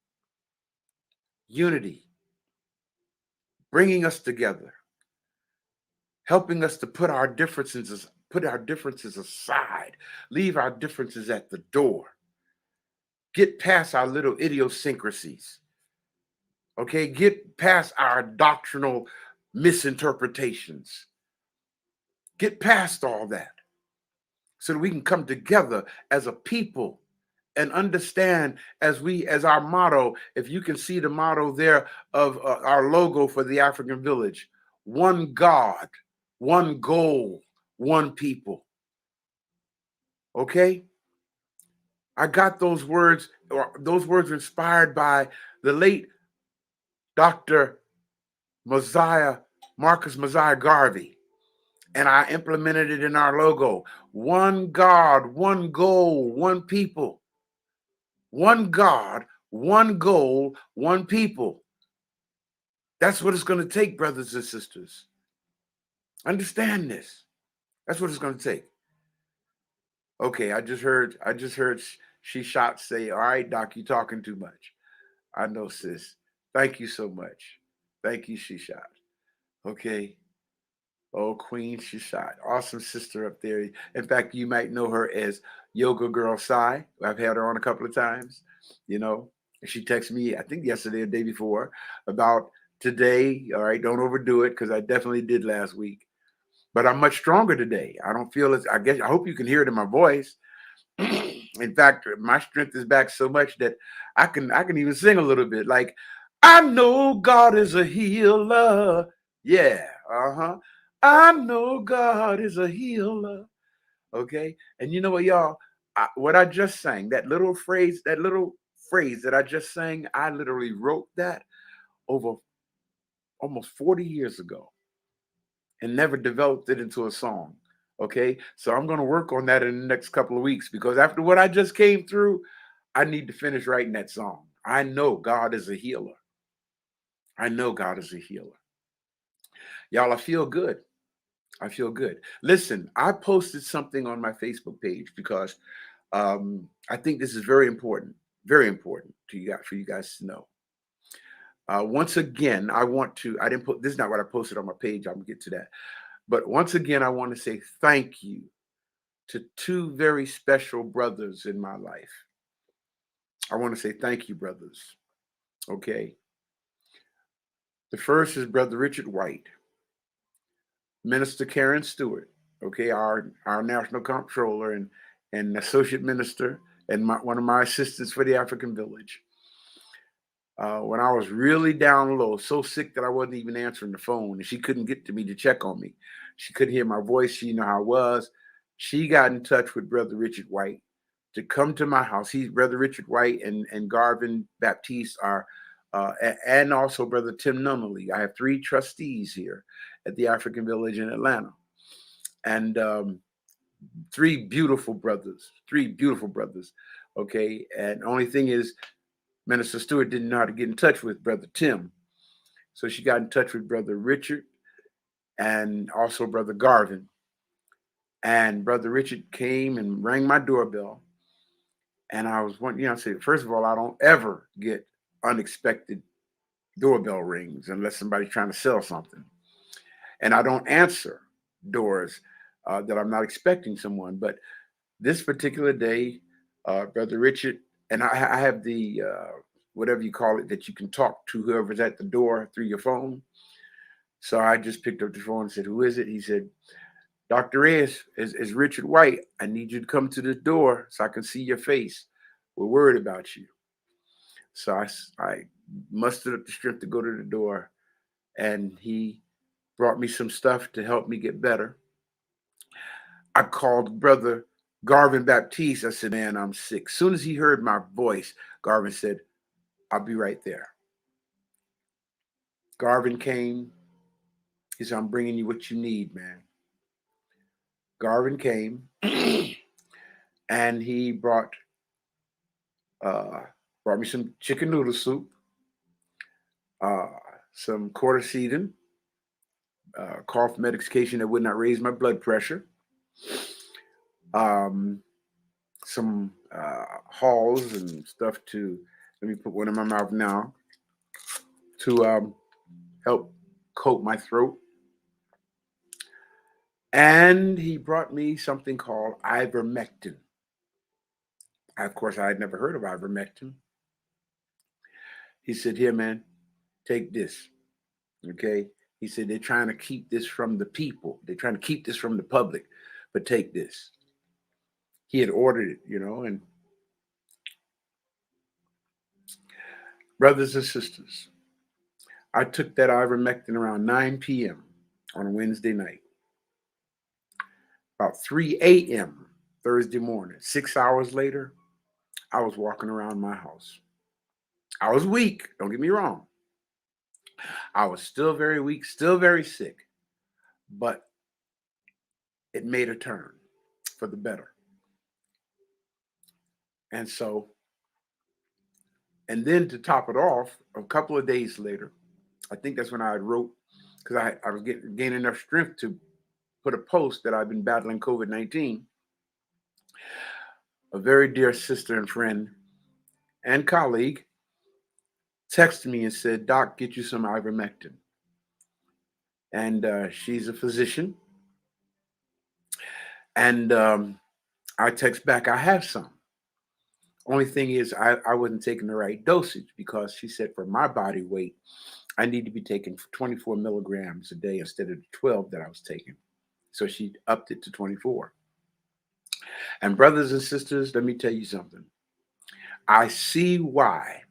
Unity, bringing us together, helping us to put our differences aside, leave our differences at the door, get past our little idiosyncrasies. Okay, get past our doctrinal misinterpretations. Get past all that so that we can come together as a people and understand as our motto, if you can see the motto there of our logo for the African village: one God, one goal, one people. Okay? I got those words, or those words were inspired by the late Dr. Marcus Mosiah Garvey. And I implemented it in our logo. One God, one goal, one people. One God, one goal, one people. That's what it's going to take, brothers and sisters. Understand this. That's what it's going to take. Okay, I just heard she shot say, all right, Doc, you talking too much. I know, sis. Thank you so much. Thank you, she shot. Okay. Oh, Queen Shishot, awesome sister up there. In fact, you might know her as Yoga Girl Sai. I've had her on a couple of times, you know. And she texted me, I think yesterday or the day before, about today. All right, don't overdo it, because I definitely did last week. But I'm much stronger today. I don't feel as, I hope you can hear it in my voice. In fact, my strength is back so much that I can even sing a little bit. Like, I know God is a healer. Yeah, I know God is a healer. Okay, and you know what, y'all? What I just sang, that little phrase that I just sang, I literally wrote that over almost 40 years ago and never developed it into a song. Okay, so I'm going to work on that in the next couple of weeks, because after what I just came through, I need to finish writing that song. I know God is a healer. I know God is a healer. Y'all, I feel good. I feel good. Listen, I posted something on my Facebook page because I think this is very important to you guys, for you guys to know. Once again, I didn't put, this is not what I posted on my page. I'm gonna get to that. But once again, I want to say thank you to two very special brothers in my life. I want to say thank you, brothers. Okay. The first is Brother Richard White, Minister Karen Stewart, okay, our national comptroller and associate minister, and one of my assistants for the African village. when I was really down low, so sick that I wasn't even answering the phone, and she couldn't get to me to check on me. She couldn't hear my voice. She knew how I was. She got in touch with Brother Richard White to come to my house. He's Brother Richard White and Garvin Baptiste are, and also Brother Tim Nunnally. I have 3 trustees here at the African Village in Atlanta, and 3 beautiful brothers. 3 beautiful brothers. Okay, and only thing is, Minister Stewart didn't know how to get in touch with Brother Tim. So she got in touch with Brother Richard and also Brother Garvin. And Brother Richard came and rang my doorbell. And I was wondering, I said, first of all, I don't ever get unexpected doorbell rings unless somebody's trying to sell something. And I don't answer doors that I'm not expecting someone. But this particular day, Brother Richard, and I have the whatever you call it, that you can talk to whoever's at the door through your phone. So I just picked up the phone and said, "Who is it?" He said, "Dr. is Richard White. I need you to come to the door so I can see your face. We're worried about you." So I mustered up the strength to go to the door, and he brought me some stuff to help me get better. I called Brother Garvin Baptiste. I said, "Man, I'm sick." As soon as he heard my voice, Garvin said, "I'll be right there." Garvin came. He said, "I'm bringing you what you need, man." Garvin came and he brought me some chicken noodle soup, some cortisone, cough medication that would not raise my blood pressure, some halls and stuff to, let me put one in my mouth now, to help coat my throat. And he brought me something called ivermectin. Of course, I had never heard of ivermectin. He said, "Here, man, take this." Okay. He said, "They're trying to keep this from the people. They're trying to keep this from the public, but take this." He had ordered it, and brothers and sisters, I took that ivermectin around 9 p.m. on a Wednesday night. About 3 a.m. Thursday morning, 6 hours later, I was walking around my house. I was weak, don't get me wrong. I was still very weak, still very sick, but it made a turn for the better. And so, and then to top it off, a couple of days later, I think that's when I wrote, because I was gaining enough strength to put a post that I've been battling COVID-19. A very dear sister and friend and colleague texted me and said, "Doc, get you some ivermectin." And she's a physician. And I text back, "I have some. Only thing is, I wasn't taking the right dosage," because she said for my body weight, I need to be taking 24 milligrams a day instead of the 12 that I was taking. So she upped it to 24. And brothers and sisters, let me tell you something. I see why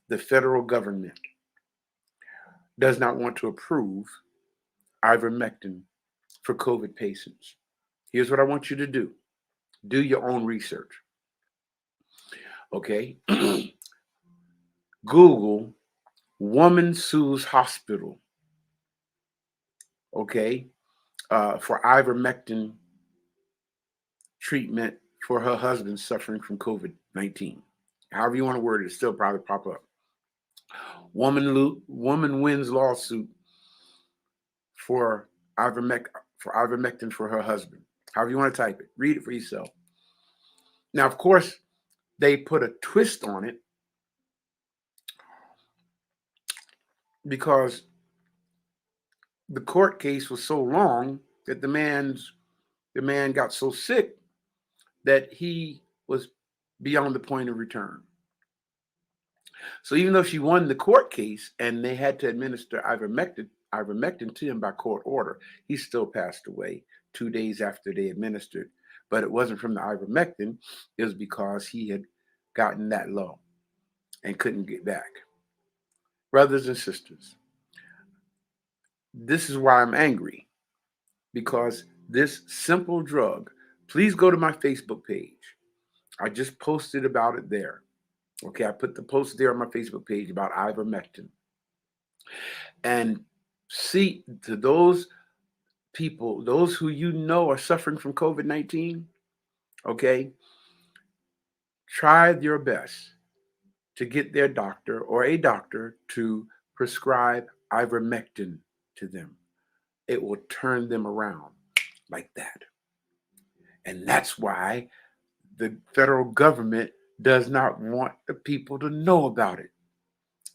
the federal government does not want to approve ivermectin for COVID patients. Here's what I want you to do. Do your own research. Okay? Google woman sues hospital. Okay? For ivermectin treatment for her husband suffering from COVID-19. However you want to word it, still probably pop up. Woman wins lawsuit for ivermectin for her husband. However you want to type it, read it for yourself. Now, of course, they put a twist on it because the court case was so long that the man got so sick that he was beyond the point of return. So even though she won the court case and they had to administer ivermectin to him by court order, he still passed away 2 days after they administered. But it wasn't from the ivermectin. It was because he had gotten that low and couldn't get back. Brothers and sisters, this is why I'm angry, because this simple drug, please go to my Facebook page. I just posted about it there. Okay, I put the post there on my Facebook page about ivermectin. And see, to those people, those who you know are suffering from COVID-19, okay, try your best to get their doctor or a doctor to prescribe ivermectin to them. It will turn them around like that. And that's why the federal government does not want the people to know about it.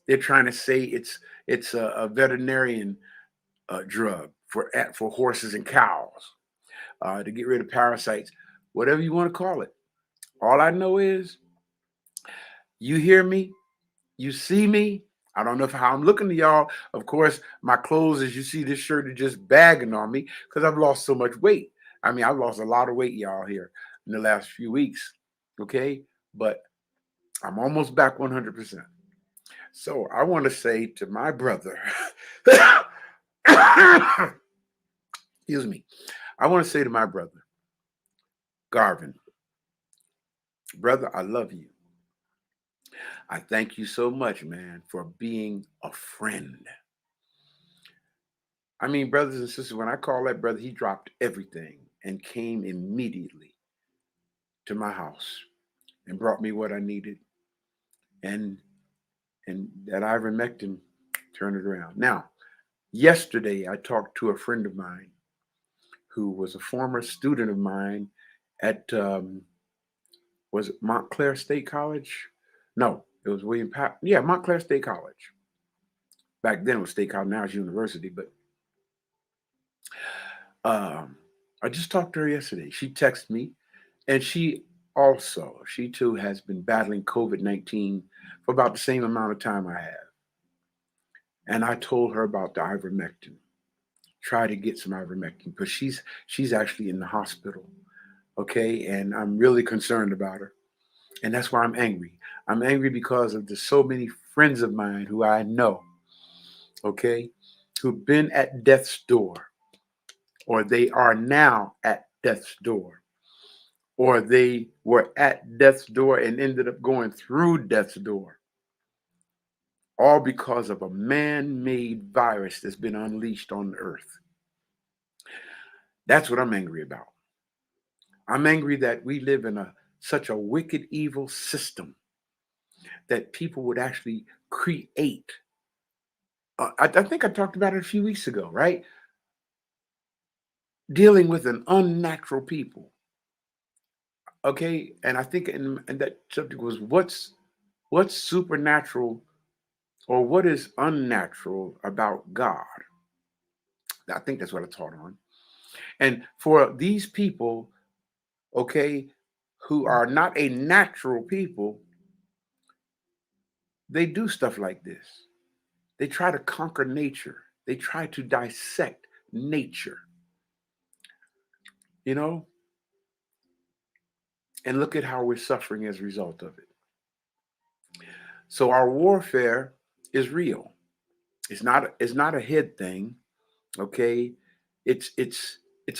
They're trying to say it's a veterinarian drug for horses and cows to get rid of parasites, whatever you want to call it. All I know is you hear me, you see me. I don't know how I'm looking to y'all. Of course, my clothes, as you see this shirt, are just bagging on me because I've lost so much weight. I mean, I've lost a lot of weight, y'all, here in the last few weeks. Okay. But I'm almost back 100%. So I want to say to my brother, excuse me, I want to say to my brother, Garvin, brother, I love you. I thank you so much, man, for being a friend. I mean, brothers and sisters, when I call that brother, he dropped everything and came immediately to my house and brought me what I needed. And that ivermectin turned it around. Now, yesterday I talked to a friend of mine who was a former student of mine at was it Montclair State College? No, it was William Pat. Yeah, Montclair State College. Back then it was State College. Now it's university. But um, I just talked to her yesterday. She texted me, and she too has been battling COVID-19 for about the same amount of time I have. And I told her about the ivermectin. Try to get some ivermectin because she's actually in the hospital. Okay, and I'm really concerned about her. And that's why I'm angry. I'm angry because of the so many friends of mine who I know, okay, who've been at death's door, or they are now at death's door, or they were at death's door and ended up going through death's door, all because of a man made virus that's been unleashed on the earth. That's what I'm angry about. I'm angry that we live in such a wicked, evil system that people would actually create. I think I talked about it a few weeks ago, right? Dealing with an unnatural people. Okay, and I think and that subject was what's supernatural or what is unnatural about God. I think that's what I taught on. And for these people, okay, who are not a natural people, they do stuff like this. They try to conquer nature. They try to dissect nature, you know, and look at how we're suffering as a result of it. So our warfare is real. It's not a head thing, okay? It's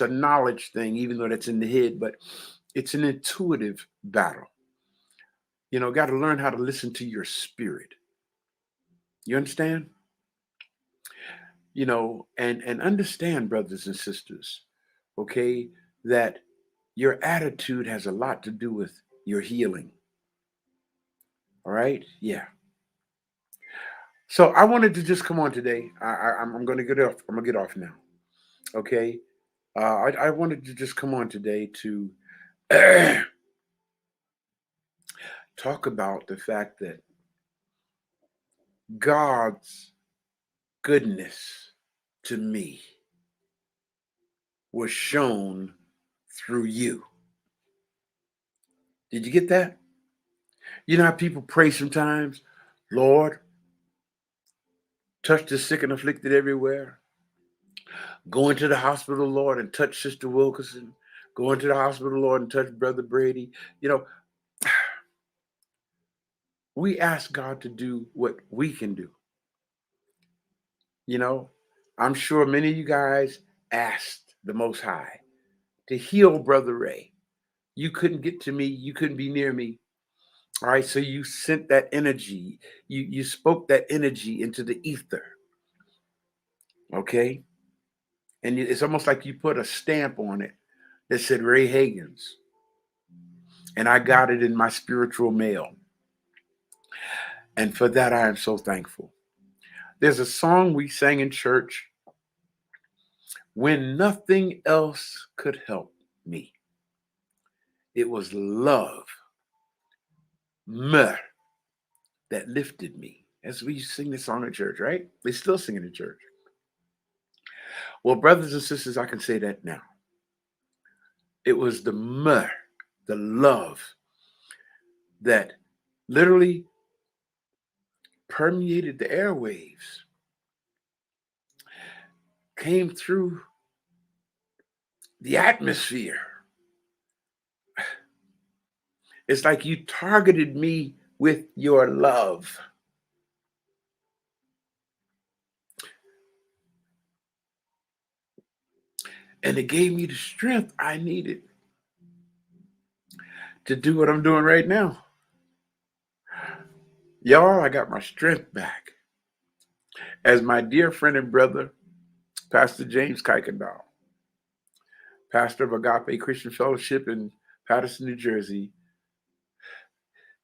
a knowledge thing, even though that's in the head, but it's an intuitive battle. You know, got to learn how to listen to your spirit. You understand? You know, and understand, brothers and sisters, okay, that your attitude has a lot to do with your healing. All right? Yeah. So I wanted to just come on today. I'm going to get off. I'm going to get off now. Okay. I wanted to just come on today to talk about the fact that God's goodness to me was shown through you. Did you get that? You know how people pray sometimes, Lord, touch the sick and afflicted everywhere. Go into the hospital, Lord, and touch Sister Wilkerson. Go into the hospital, Lord, and touch Brother Brady. You know, we ask God to do what we can do. You know, I'm sure many of you guys asked the Most High to heal Brother Ray. You couldn't get to me. You couldn't be near me. All right. So you sent that energy. You spoke that energy into the ether. Okay. And it's almost like you put a stamp on it that said Ray Hagins. And I got it in my spiritual mail. And for that, I am so thankful. There's a song we sang in church, when nothing else could help me. It was love, meh, that lifted me. As we sing this song in church, right? They still sing it in church. Well, brothers and sisters, I can say that now. It was the meh, the love that literally permeated the airwaves, came through the atmosphere. It's like you targeted me with your love. And it gave me the strength I needed to do what I'm doing right now. Y'all, I got my strength back. As my dear friend and brother, Pastor James Kuykendall, pastor of Agape Christian Fellowship in Paterson, New Jersey,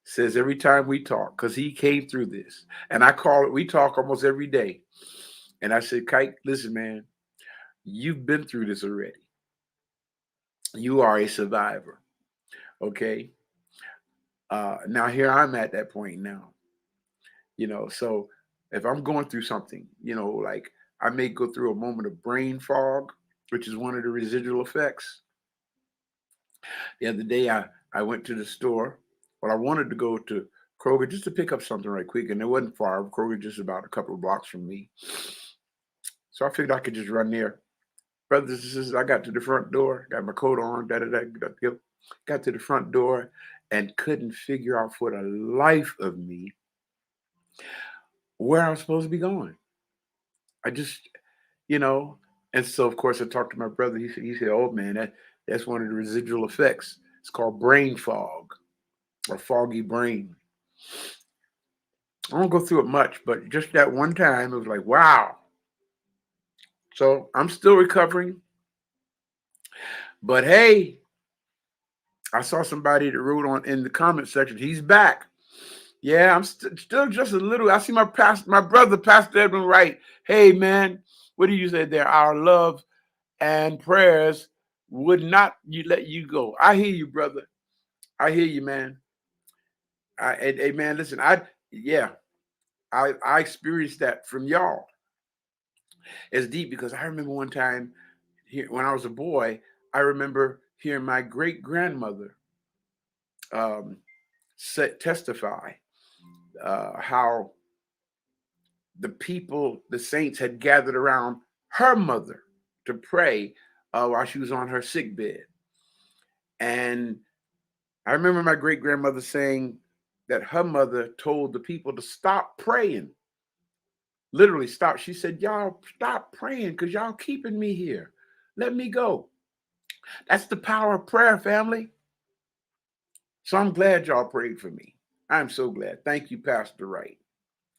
says every time we talk, because he came through this, and I call it, we talk almost every day. And I said, Kike, listen, man, you've been through this already. You are a survivor. Okay. Now here I'm at that point now. So if I'm going through something, like I may go through a moment of brain fog, which is one of the residual effects. The other day, I went to the store. Well, I wanted to go to Kroger just to pick up something right quick, and it wasn't far. Kroger just about a couple of blocks from me. So I figured I could just run there. Brothers and sisters, I got to the front door, got my coat on, got to the front door, and couldn't figure out for the life of me where I was supposed to be going. I just, and so of course I talked to my brother. He said, "Oh man, that's one of the residual effects. It's called brain fog or foggy brain." I won't go through it much, but just that one time, it was like, wow. So I'm still recovering. But hey, I saw somebody that wrote on in the comment section, he's back. Yeah, I'm still just a little. I see my brother, Pastor Edwin Wright. Hey, man, what do you say there? Our love and prayers would not let you go. I hear you, brother. I hear you, man. Hey, man, listen, I experienced that from y'all. It's deep because I remember one time here when I was a boy, I remember hearing my great grandmother testify how the people, the saints, had gathered around her mother to pray while she was on her sick bed. And I remember my great grandmother saying that her mother told the people to stop praying. Literally stop. She said, "Y'all stop praying because y'all keeping me here. Let me go." That's the power of prayer, family. So I'm glad y'all prayed for me. I'm so glad. Thank you, Pastor Wright.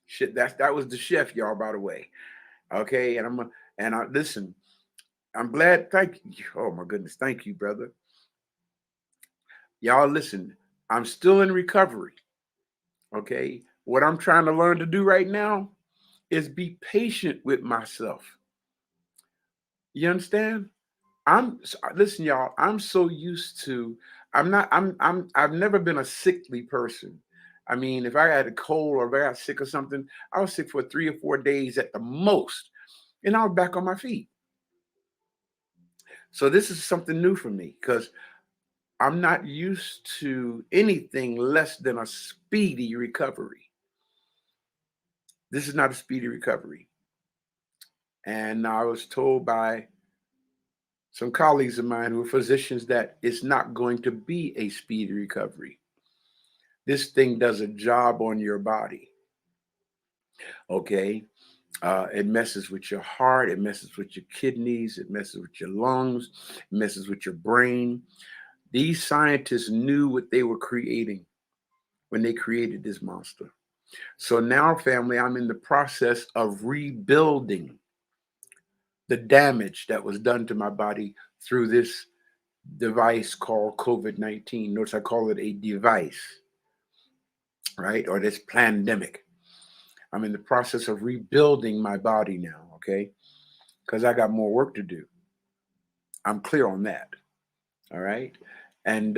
Shit, that was the chef, y'all, by the way. Okay, listen. I'm glad. Thank you. Oh my goodness, thank you, brother. Y'all, listen. I'm still in recovery. Okay, what I'm trying to learn to do right now is be patient with myself. You understand? Listen, y'all. I'm so used to. I've never been a sickly person. I mean, if I had a cold or if I got sick or something, I was sick for 3 or 4 days at the most, and I was back on my feet. So this is something new for me because I'm not used to anything less than a speedy recovery. This is not a speedy recovery. And I was told by some colleagues of mine who are physicians that it's not going to be a speedy recovery. This thing does a job on your body. Okay. It messes with your heart. It messes with your kidneys. It messes with your lungs. It messes with your brain. These scientists knew what they were creating when they created this monster. So now, family, I'm in the process of rebuilding the damage that was done to my body through this device called COVID-19. Notice I call it a device, right? Or this pandemic. I'm in the process of rebuilding my body now, okay? Because I got more work to do. I'm clear on that, all right? And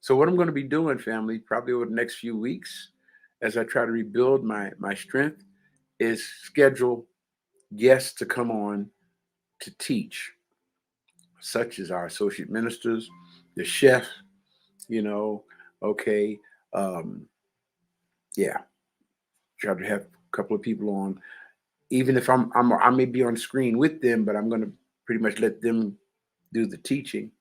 so, what I'm going to be doing, family, probably over the next few weeks, as I try to rebuild my strength, is schedule guests to come on to teach, such as our associate ministers, the chef, you know, okay, um, yeah, try to have a couple of people on. Even if I may be on screen with them, but I'm going to pretty much let them do the teaching,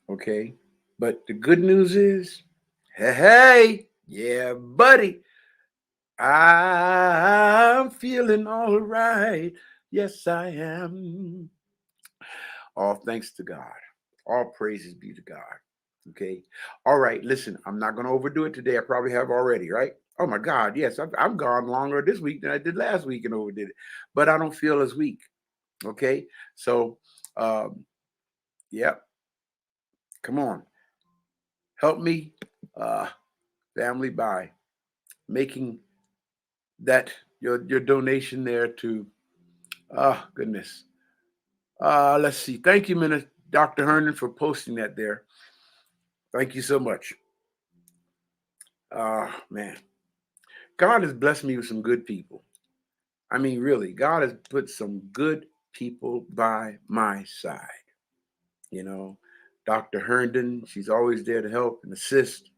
okay. But the good news is, hey, yeah, buddy, I'm feeling all right. Yes, I am. All thanks to God. All praises be to God. Okay. All right. Listen, I'm not going to overdo it today. I probably have already, right? Oh my God. Yes, I've gone longer this week than I did last week and overdid it. But I don't feel as weak. Okay. So, yep. Come on. Help me, uh, family, by making that your donation there to, goodness. Let's see. Thank you, Minister Dr. Herndon, for posting that there. Thank you so much. Man, God has blessed me with some good people. I mean, really, God has put some good people by my side. You know, Dr. Herndon, she's always there to help and assist.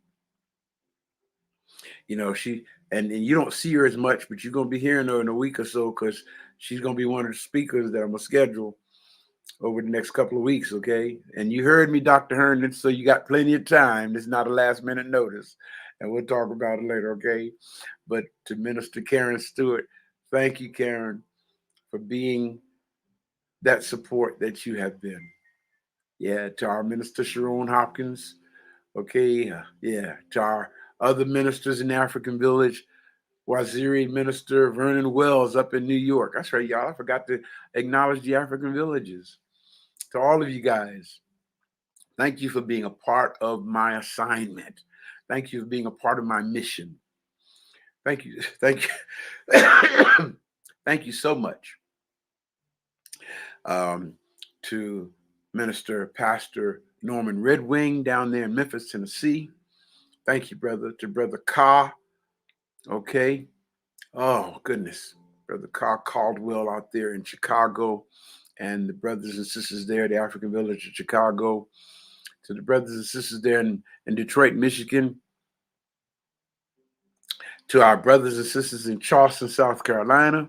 You know, and you don't see her as much, but you're gonna be hearing her in a week or so because she's gonna be one of the speakers that I'm gonna schedule over the next couple of weeks, okay? And you heard me, Dr. Herndon, so you got plenty of time. This is not a last minute notice. And we'll talk about it later, okay? But to Minister Karen Stewart, thank you, Karen, for being that support that you have been. Yeah, to our Minister Sharon Hopkins, okay? Yeah, to our other ministers in the African Village, Waziri Minister Vernon Wells up in New York. That's right, y'all. I forgot to acknowledge the African villages. To all of you guys, thank you for being a part of my assignment. Thank you for being a part of my mission. Thank you. Thank you. Thank you so much. To Minister Pastor Norman Red Wing down there in Memphis, Tennessee. Thank you, brother. To Brother Ka. Okay. Oh, goodness. Brother Ka Caldwell out there in Chicago, and the brothers and sisters there, the African Village of Chicago. To the brothers and sisters there in Detroit, Michigan. To our brothers and sisters in Charleston, South Carolina.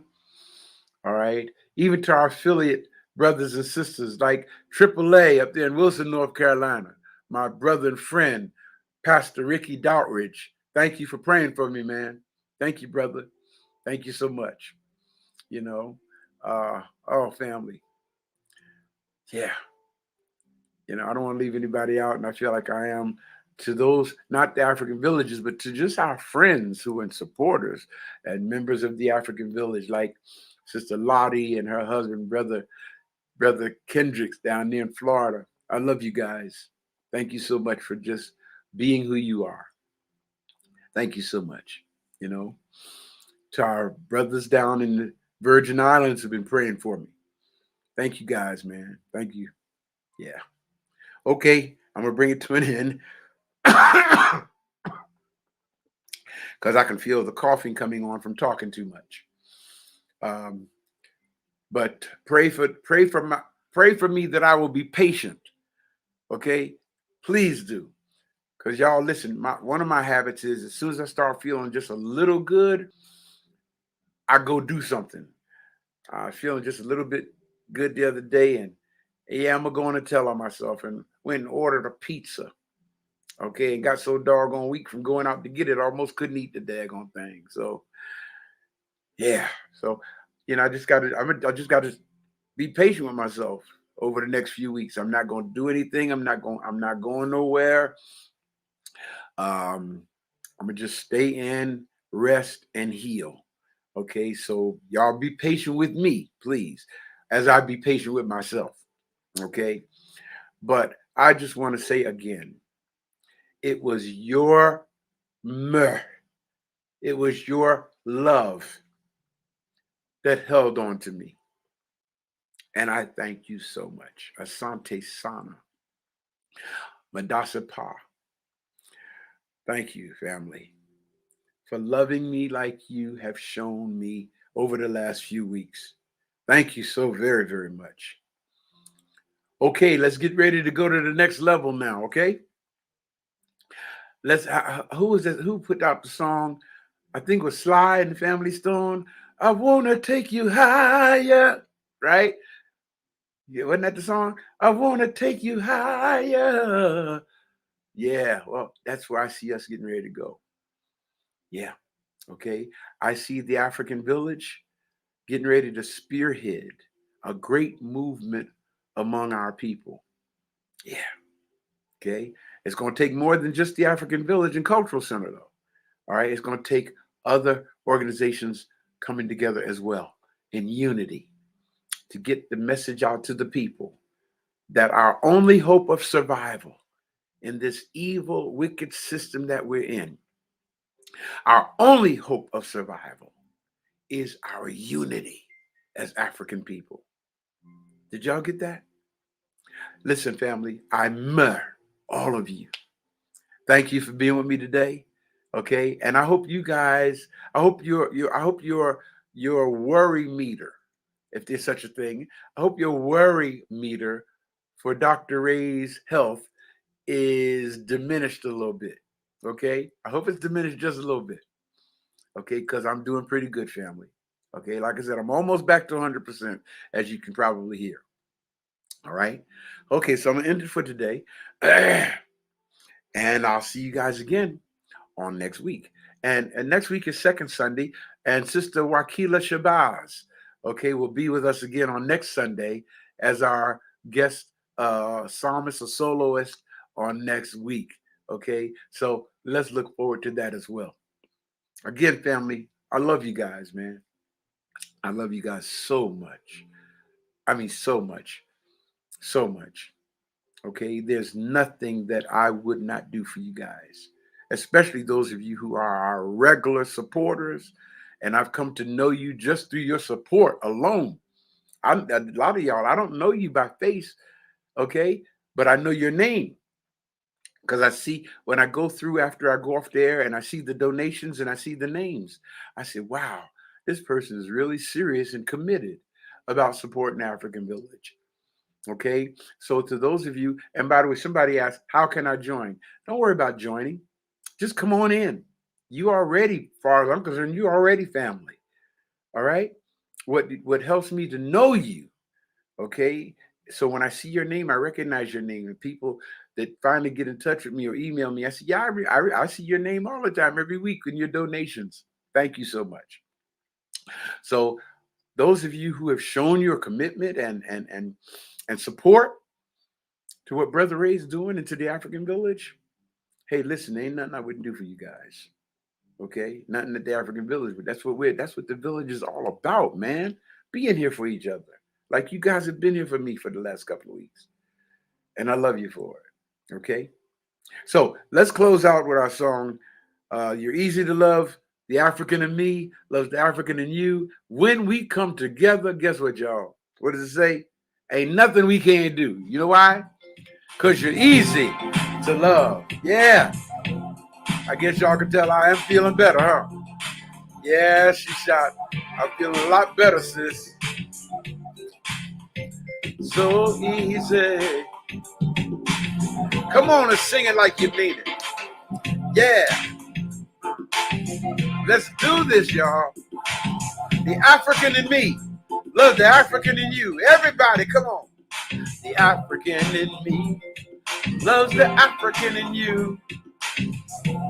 All right. Even to our affiliate brothers and sisters like AAA up there in Wilson, North Carolina. My brother and friend, Pastor Ricky Doutridge. Thank you for praying for me, man. Thank you, brother. Thank you so much. You know, oh, family. Yeah. You know, I don't want to leave anybody out, and I feel like I am. To those, not the African villages, but to just our friends who are supporters and members of the African village, like Sister Lottie and her husband, Brother Kendricks down there in Florida. I love you guys. Thank you so much for just being who you are. Thank you so much. You know, to our brothers down in the Virgin Islands who've been praying for me. Thank you guys, man. Thank you. Yeah. Okay, I'm gonna bring it to an end because I can feel the coughing coming on from talking too much. But pray for me that I will be patient. Okay, please do. Because y'all listen, one of my habits is as soon as I start feeling just a little good, I go do something. I was feeling just a little bit good the other day, and yeah, I'm gonna go on and tell on myself and went and ordered a pizza. Okay, and got so doggone weak from going out to get it, I almost couldn't eat the daggone thing. So Yeah. So, I just got to. I just got to be patient with myself over the next few weeks. I'm not going to do anything. I'm not going. I'm not going nowhere. Um, I'm gonna just stay in, rest, and heal. Okay. So y'all be patient with me, please, as I be patient with myself. Okay. But I just want to say again, it was your myrrh. It was your love that held on to me. And I thank you so much. Asante Sana. Madasa Pa. Thank you, family, for loving me like you have shown me over the last few weeks. Thank you so very, very much. Okay, let's get ready to go to the next level now, okay? Who was that? Who put out the song? I think it was Sly and the Family Stone. I want to take you higher, right? Yeah, wasn't that the song? I want to take you higher. Yeah, well, that's where I see us getting ready to go. Yeah, okay. I see the African village getting ready to spearhead a great movement among our people. Yeah, okay. It's going to take more than just the African Village and Cultural Center, though. All right, it's going to take other organizations coming together as well in unity to get the message out to the people that our only hope of survival in this evil, wicked system that we're in, our only hope of survival is our unity as African people. Did y'all get that? Listen, family, I admire all of you. Thank you for being with me today. Okay, and I hope you guys, I hope your worry meter, if there's such a thing, I hope your worry meter for Dr. Ray's health is diminished a little bit. Okay, I hope it's diminished just a little bit. Okay, because I'm doing pretty good, family. Okay, like I said, I'm almost back to 100%, as you can probably hear. All right. Okay, so I'm gonna end it for today. And I'll see you guys again on next week. And next week is second Sunday, and Sister Wakila Shabazz, okay, will be with us again on next Sunday as our guest psalmist or soloist on next week. Okay, so let's look forward to that as well. Again, family, I love you guys, man. I love you guys so much. I mean, so much, so much. Okay, there's nothing that I would not do for you guys, especially those of you who are our regular supporters. And I've come to know you just through your support alone. A lot of y'all, I don't know you by face, okay, but I know your name because I see when I go through after I go off there and I see the donations and I see the names. I say, wow, this person is really serious and committed about supporting African Village. Okay, so to those of you, and by the way, somebody asked, how can I join? Don't worry about joining. Just come on in. You already, as far as I'm concerned, you already family. All right. What helps me to know you, okay? So when I see your name, I recognize your name. And people that finally get in touch with me or email me, I say, yeah, I see your name all the time, every week in your donations. Thank you so much. So those of you who have shown your commitment and support to what Brother Ray's doing into the African Village, hey, listen, ain't nothing I wouldn't do for you guys. Okay, nothing at the African Village, but that's what the village is all about, man. Being here for each other, like you guys have been here for me for the last couple of weeks, and I love you for it. Okay, so let's close out with our song. You're easy to love. The African in me loves the African in you. When we come together, guess what, y'all? What does it say? Ain't nothing we can't do. You know why? Because you're easy to love. Yeah. I guess y'all can tell I am feeling better, huh? Yeah, she shot. I'm feeling a lot better, sis. So easy. Come on and sing it like you mean it. Yeah. Let's do this, y'all. The African in me loves the African in you. Everybody, come on. The African in me loves the African in you.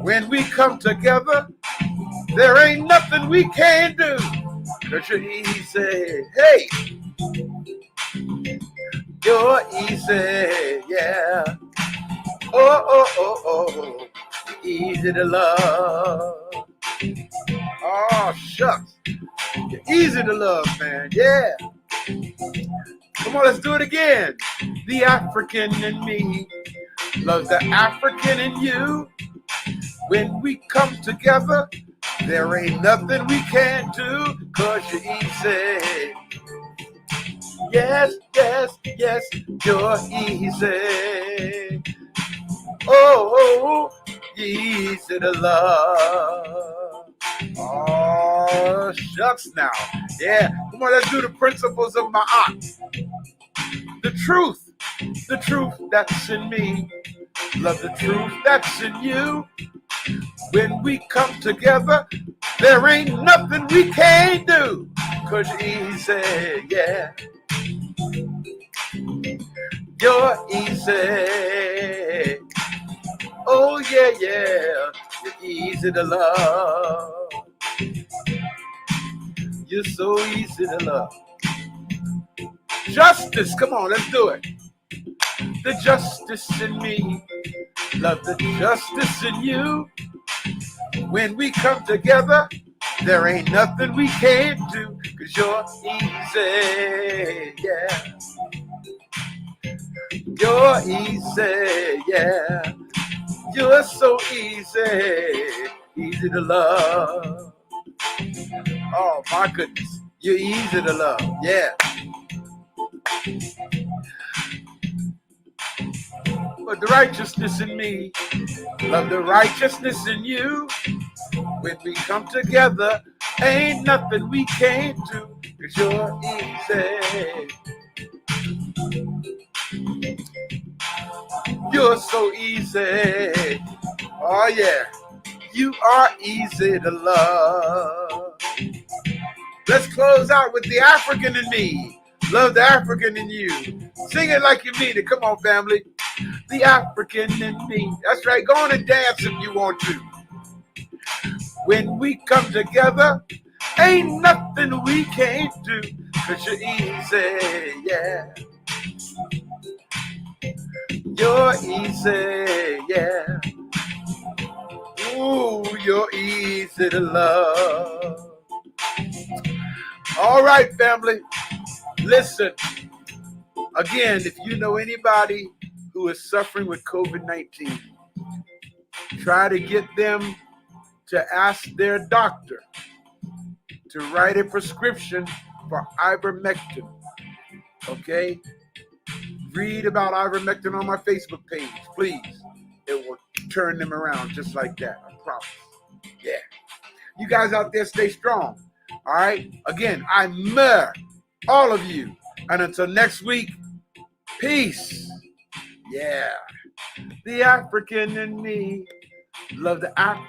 When we come together, there ain't nothing we can't do. 'cause you're easy. Hey, you're easy, yeah. Oh, oh, oh, oh, easy to love. Oh, shucks. You're easy to love, man, yeah. Come on, let's do it again. The African in me loves the African in you. When we come together, there ain't nothing we can't do, 'cause you're easy. Yes, yes, yes, you're easy. Oh, easy to love. Oh, shucks now. Yeah, come on, let's do the principles of my aunt. The truth that's in me. Love the truth that's in you. When we come together, there ain't nothing we can't do, 'cause you're easy, yeah. You're easy. Oh, yeah, yeah. You're easy to love. You're so easy to love. Justice, come on, let's do it. The justice in me. Love the justice in you. When we come together, there ain't nothing we can't do, 'cause you're easy, yeah. You're easy, yeah. You're so easy, easy to love. Oh my goodness, you're easy to love, yeah. But the righteousness in me, love the righteousness in you. When we come together, ain't nothing we can't do, 'cause you're easy. You're so easy. Oh yeah, you are easy to love. Let's close out with the African in me. Love the African in you. Sing it like you mean it. Come on, family. The African in me. That's right. Go on and dance if you want to. When we come together, ain't nothing we can't do, 'cause you're easy, yeah. You're easy, yeah. Ooh, you're easy to love. All right, family. Listen. Again, if you know anybody who is suffering with COVID-19, try to get them to ask their doctor to write a prescription for ivermectin. Okay? Read about ivermectin on my Facebook page, please. It will turn them around just like that. I promise. Yeah. You guys out there, stay strong. All right? Again, I murr all of you. And until next week, peace. Yeah. The African in me. Love the African.